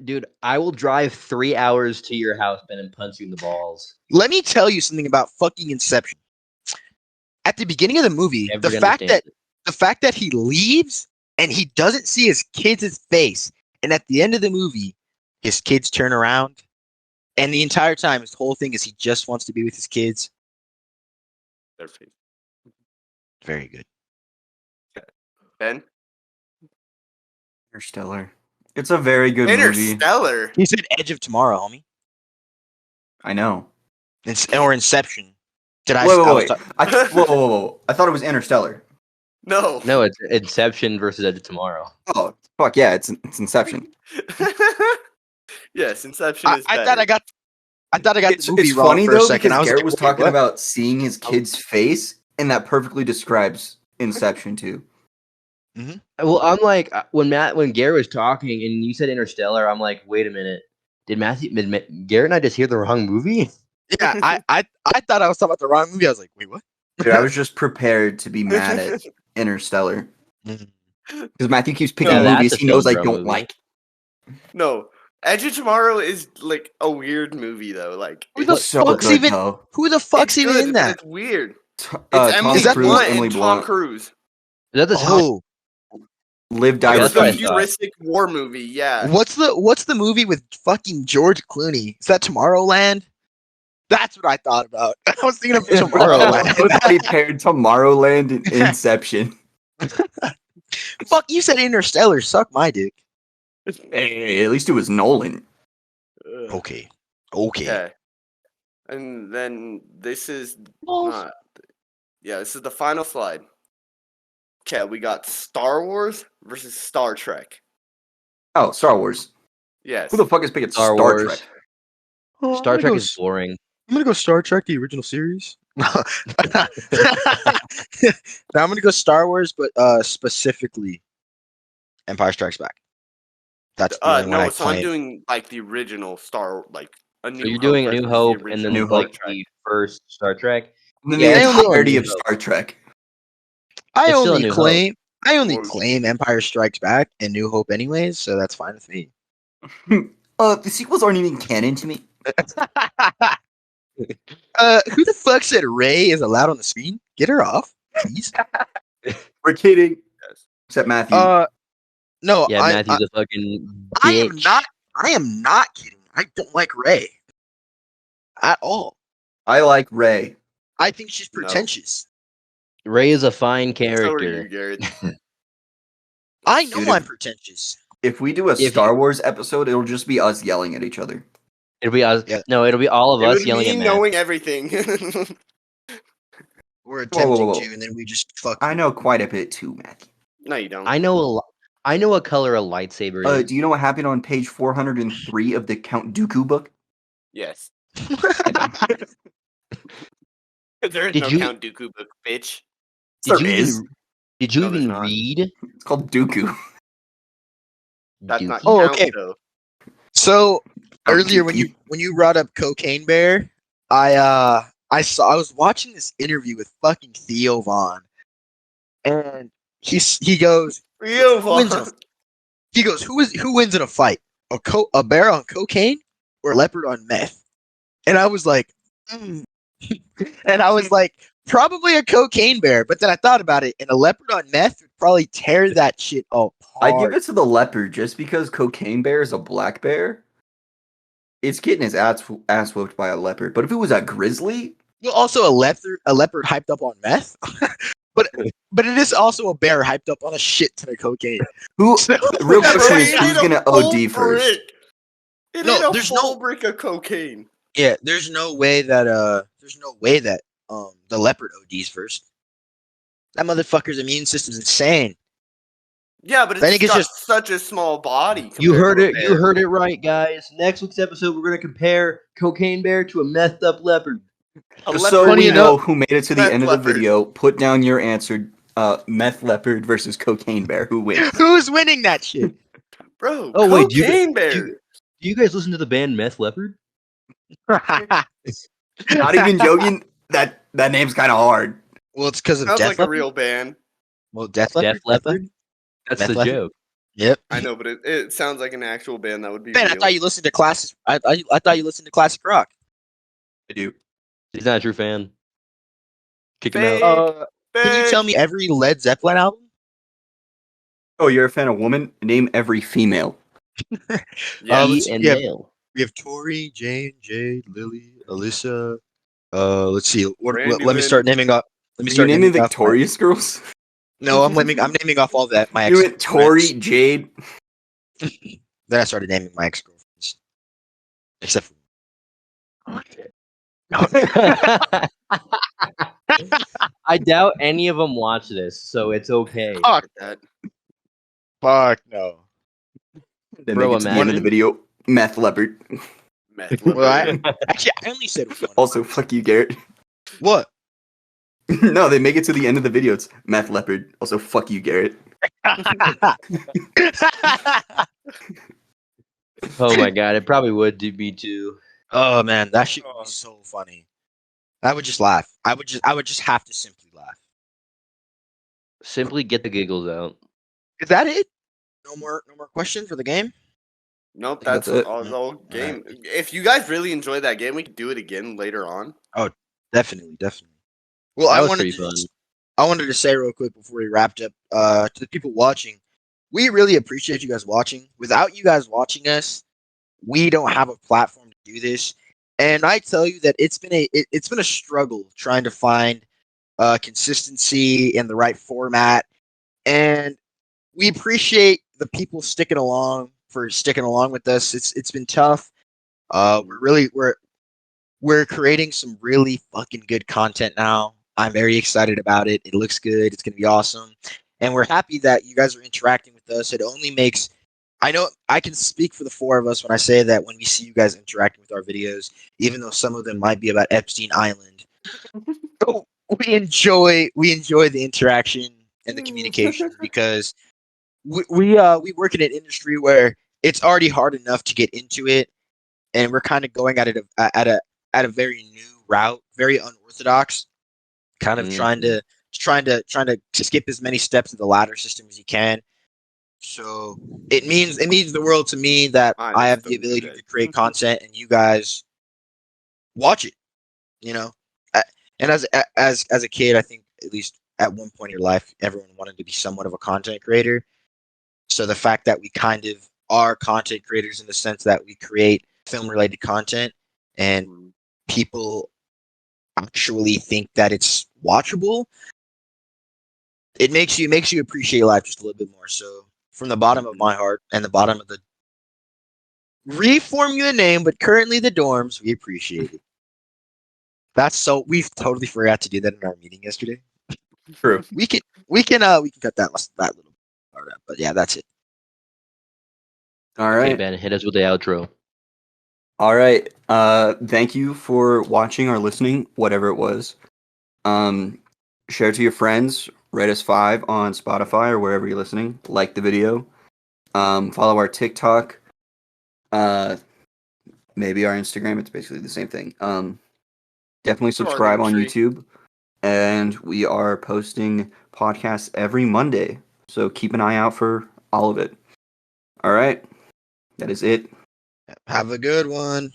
Dude, I will drive 3 hours to your house, Ben, and punch you in the balls. Let me tell you something about fucking Inception. At the beginning of the movie, Never the gonna fact understand that he leaves and he doesn't see his kids' face. And at the end of the movie, his kids turn around, and the entire time, his whole thing is he just wants to be with his kids. Their face. Very good. Ben? Interstellar. It's a very good movie. Interstellar. He said Edge of Tomorrow, homie. I know. Or Inception. Did I? Wait, I was wait, wait. ta- Whoa. I thought it was Interstellar. No. No, it's Inception versus Edge of Tomorrow. Oh, fuck yeah, it's Inception. Yes, Inception is I better. thought I got the movie It's wrong funny for a though second. because I was Garrett like, was wait, talking what? about seeing his kid's face, and that perfectly describes Inception too. Well, I'm like when Garrett was talking and you said Interstellar, I'm like, wait a minute, did Garrett and I just hear the wrong movie? Yeah, I thought I was talking about the wrong movie. I was like, wait, what? Dude, I was just prepared to be mad at Interstellar because Matthew keeps picking Yeah, that's movies a he knows I film don't movie. like. No. Edge of Tomorrow is like a weird movie though. Like Who the it's So fuck's good even? though. Who the fuck's even good, in but that? it's weird. Tom It's Emily Is that Cruise, Blunt Emily and Tom Blunt, Cruise. Is that the Oh, Live, Die, Yeah, It's that's what I the Repeat. thought. futuristic war movie. Yeah. what's the movie with fucking George Clooney? Is that Tomorrowland? That's what I thought about. I was thinking of I Tomorrowland. thought he paired Tomorrowland and Inception. Fuck, you said Interstellar. Suck my dick. Hey, at least it was Nolan. Okay. Okay. And then this is not. Yeah, this is the final slide. Okay, we got Star Wars versus Star Trek. Oh, Star Wars. Yes. Who the fuck is picking Star Star Wars. Trek? Star Trek is boring. I'm gonna go Star Trek, the original series. No, I'm gonna go Star Wars, but specifically Empire Strikes Back. That's the only one I no, so I'm claim. doing like the original Star, like a New So you're Hope doing A versus New the Hope and original then New Star like Hope. Trek. the first Star Trek. And then Yeah, the it's still entirety a of New Hope. Star Trek. I It's still a only New Hope. claim I only Or- claim Empire Strikes Back and New Hope anyways, so that's fine with me. The sequels aren't even canon to me. Who the fuck said Ray is allowed on the screen? Get her off, please. We're kidding. Yes. Except Matthew. No, Yeah, Matthew's a fucking bitch. I am not kidding. I don't like Ray at all. I like Ray. I think she's No. pretentious. Ray is a fine So are character. you, Garrett. I know Dude, I'm pretentious. If we do a If Star Wars episode, it'll just be us yelling at each other. It'll be us. Yeah. No, it'll be all of It us would yelling be at Matt. knowing everything. We're attempting whoa. to, and then we just fuck. I know quite a bit too, Matthew. No, you don't. I know a lot. I know what color a lightsaber is. Do you know what happened on page 403 of the Count Dooku book? Yes. There is Did no you- Count Dooku book, bitch. There Did you is. even, did you No, there's even not. read? It's called Dooku. That's not Dookie? Oh, count, okay. though. So Count earlier Dookie. when you brought up Cocaine Bear, I was watching this interview with fucking Theo Vaughn, and he goes Rio who wins in a, Vaughn. he goes who wins in a fight, a bear on cocaine or a leopard on meth? And I was like, and I was like, probably a cocaine bear. But then I thought about it, and a leopard on meth would probably tear that shit apart. I give it to the leopard just because Cocaine Bear is a black bear. It's getting his ass whooped by a leopard. But if it was a grizzly, Well, also a leopard hyped up on meth, but it is also a bear hyped up on a shit ton of cocaine. who? So- The real question is It who's ate a gonna full OD first? brick. It No, ate a there's full no- brick of cocaine. Yeah, there's no way that the leopard ODs first. That motherfucker's immune system's insane. Yeah, but I think it's it's got just- such a small body. You compared heard to a it. You bear. heard it right, guys. Next week's episode, we're gonna compare Cocaine Bear to a methed up leopard. A Just leopard so Funny we is- know who made it to the Meth end of leopard. the video, put down your answer. Meth leopard versus cocaine bear. Who wins? Who's winning that shit? Bro, Oh, wait, do you- cocaine do bear. you- Do you guys listen to the band Meth Leopard? Not even joking. That name's kind of hard. Well, it's because of Sounds Death like a Leopard. real band. Well, Death Leopard. Def Leopard? That's Meth the Leopard? joke. Yep. I know, but it sounds like an actual band that would be Man, I real. thought you listened to classic. I thought you listened to classic rock. I do. He's not a true fan. Kick him Fake. out. Can you tell me every Led Zeppelin album? Oh, you're a fan of woman? Name every female. Yeah. E let's see, and we have male. Tori, Jane, Jade, Lily, Alyssa. Let's see. Randy Let me start Lynn. naming off. Let me Are you start naming naming off my. Victorious girls? No, I'm naming off all that my You ex. went Tori, Jade. Then I started naming my ex girlfriends, except for. I doubt any of them watch this, so it's okay. Fuck, That fuck no. Then Bro, make it to the end of the imagine. video. Meth leopard. meth Well, leopard. actually, I only said one. Also, fuck you, Garrett. What? No, they make it to the end of the video. It's meth leopard. Also, fuck you, Garrett. Oh my god, it probably would do me too. Oh man, that shit would be so funny. I would just laugh. I would just have to simply laugh. Simply get the giggles out. Is that it? No more questions for the game? Nope, think that's that's it. all the whole Alright. game. If you guys really enjoyed that game, we could do it again later on. Definitely. Well, That I was wanted pretty to fun. I wanted to say real quick before we wrapped up, to the people watching, we really appreciate you guys watching. Without you guys watching us, we don't have a platform to do this. And I tell you that it's been a struggle trying to find consistency in the right format. And we appreciate the people sticking along with us. It's been tough. We're creating some really fucking good content now. I'm very excited about it. It looks good. It's gonna be awesome, and we're happy that you guys are interacting with us. It only makes I know I can speak for the four of us when I say that when we see you guys interacting with our videos, even though some of them might be about Epstein Island, we enjoy the interaction and the communication because we work in an industry where it's already hard enough to get into it, and we're kind of going at it at a very new route, very unorthodox, kind of trying to skip as many steps in the ladder system as you can. So it means the world to me that I have the ability to create content and you guys watch it. You know, and as a kid, I think at least at one point in your life, everyone wanted to be somewhat of a content creator. So the fact that we kind of are content creators in the sense that we create film related content and people actually think that it's watchable, it makes you appreciate life just a little bit more. So from the bottom of my heart and the bottom of the reforming the name, but currently the dorms, we appreciate it. We totally forgot to do that in our meeting yesterday. True. We can cut that little part out. But yeah, that's it. All Okay, right. Ben, hit us with the outro. All right. Thank you for watching or listening, whatever it was. Share it to your friends. Rate us 5 on Spotify or wherever you're listening. Like the video. Follow our TikTok. Maybe our Instagram. It's basically the same thing. Definitely subscribe on YouTube. And we are posting podcasts every Monday. So keep an eye out for all of it. All right. That is it. Have a good one.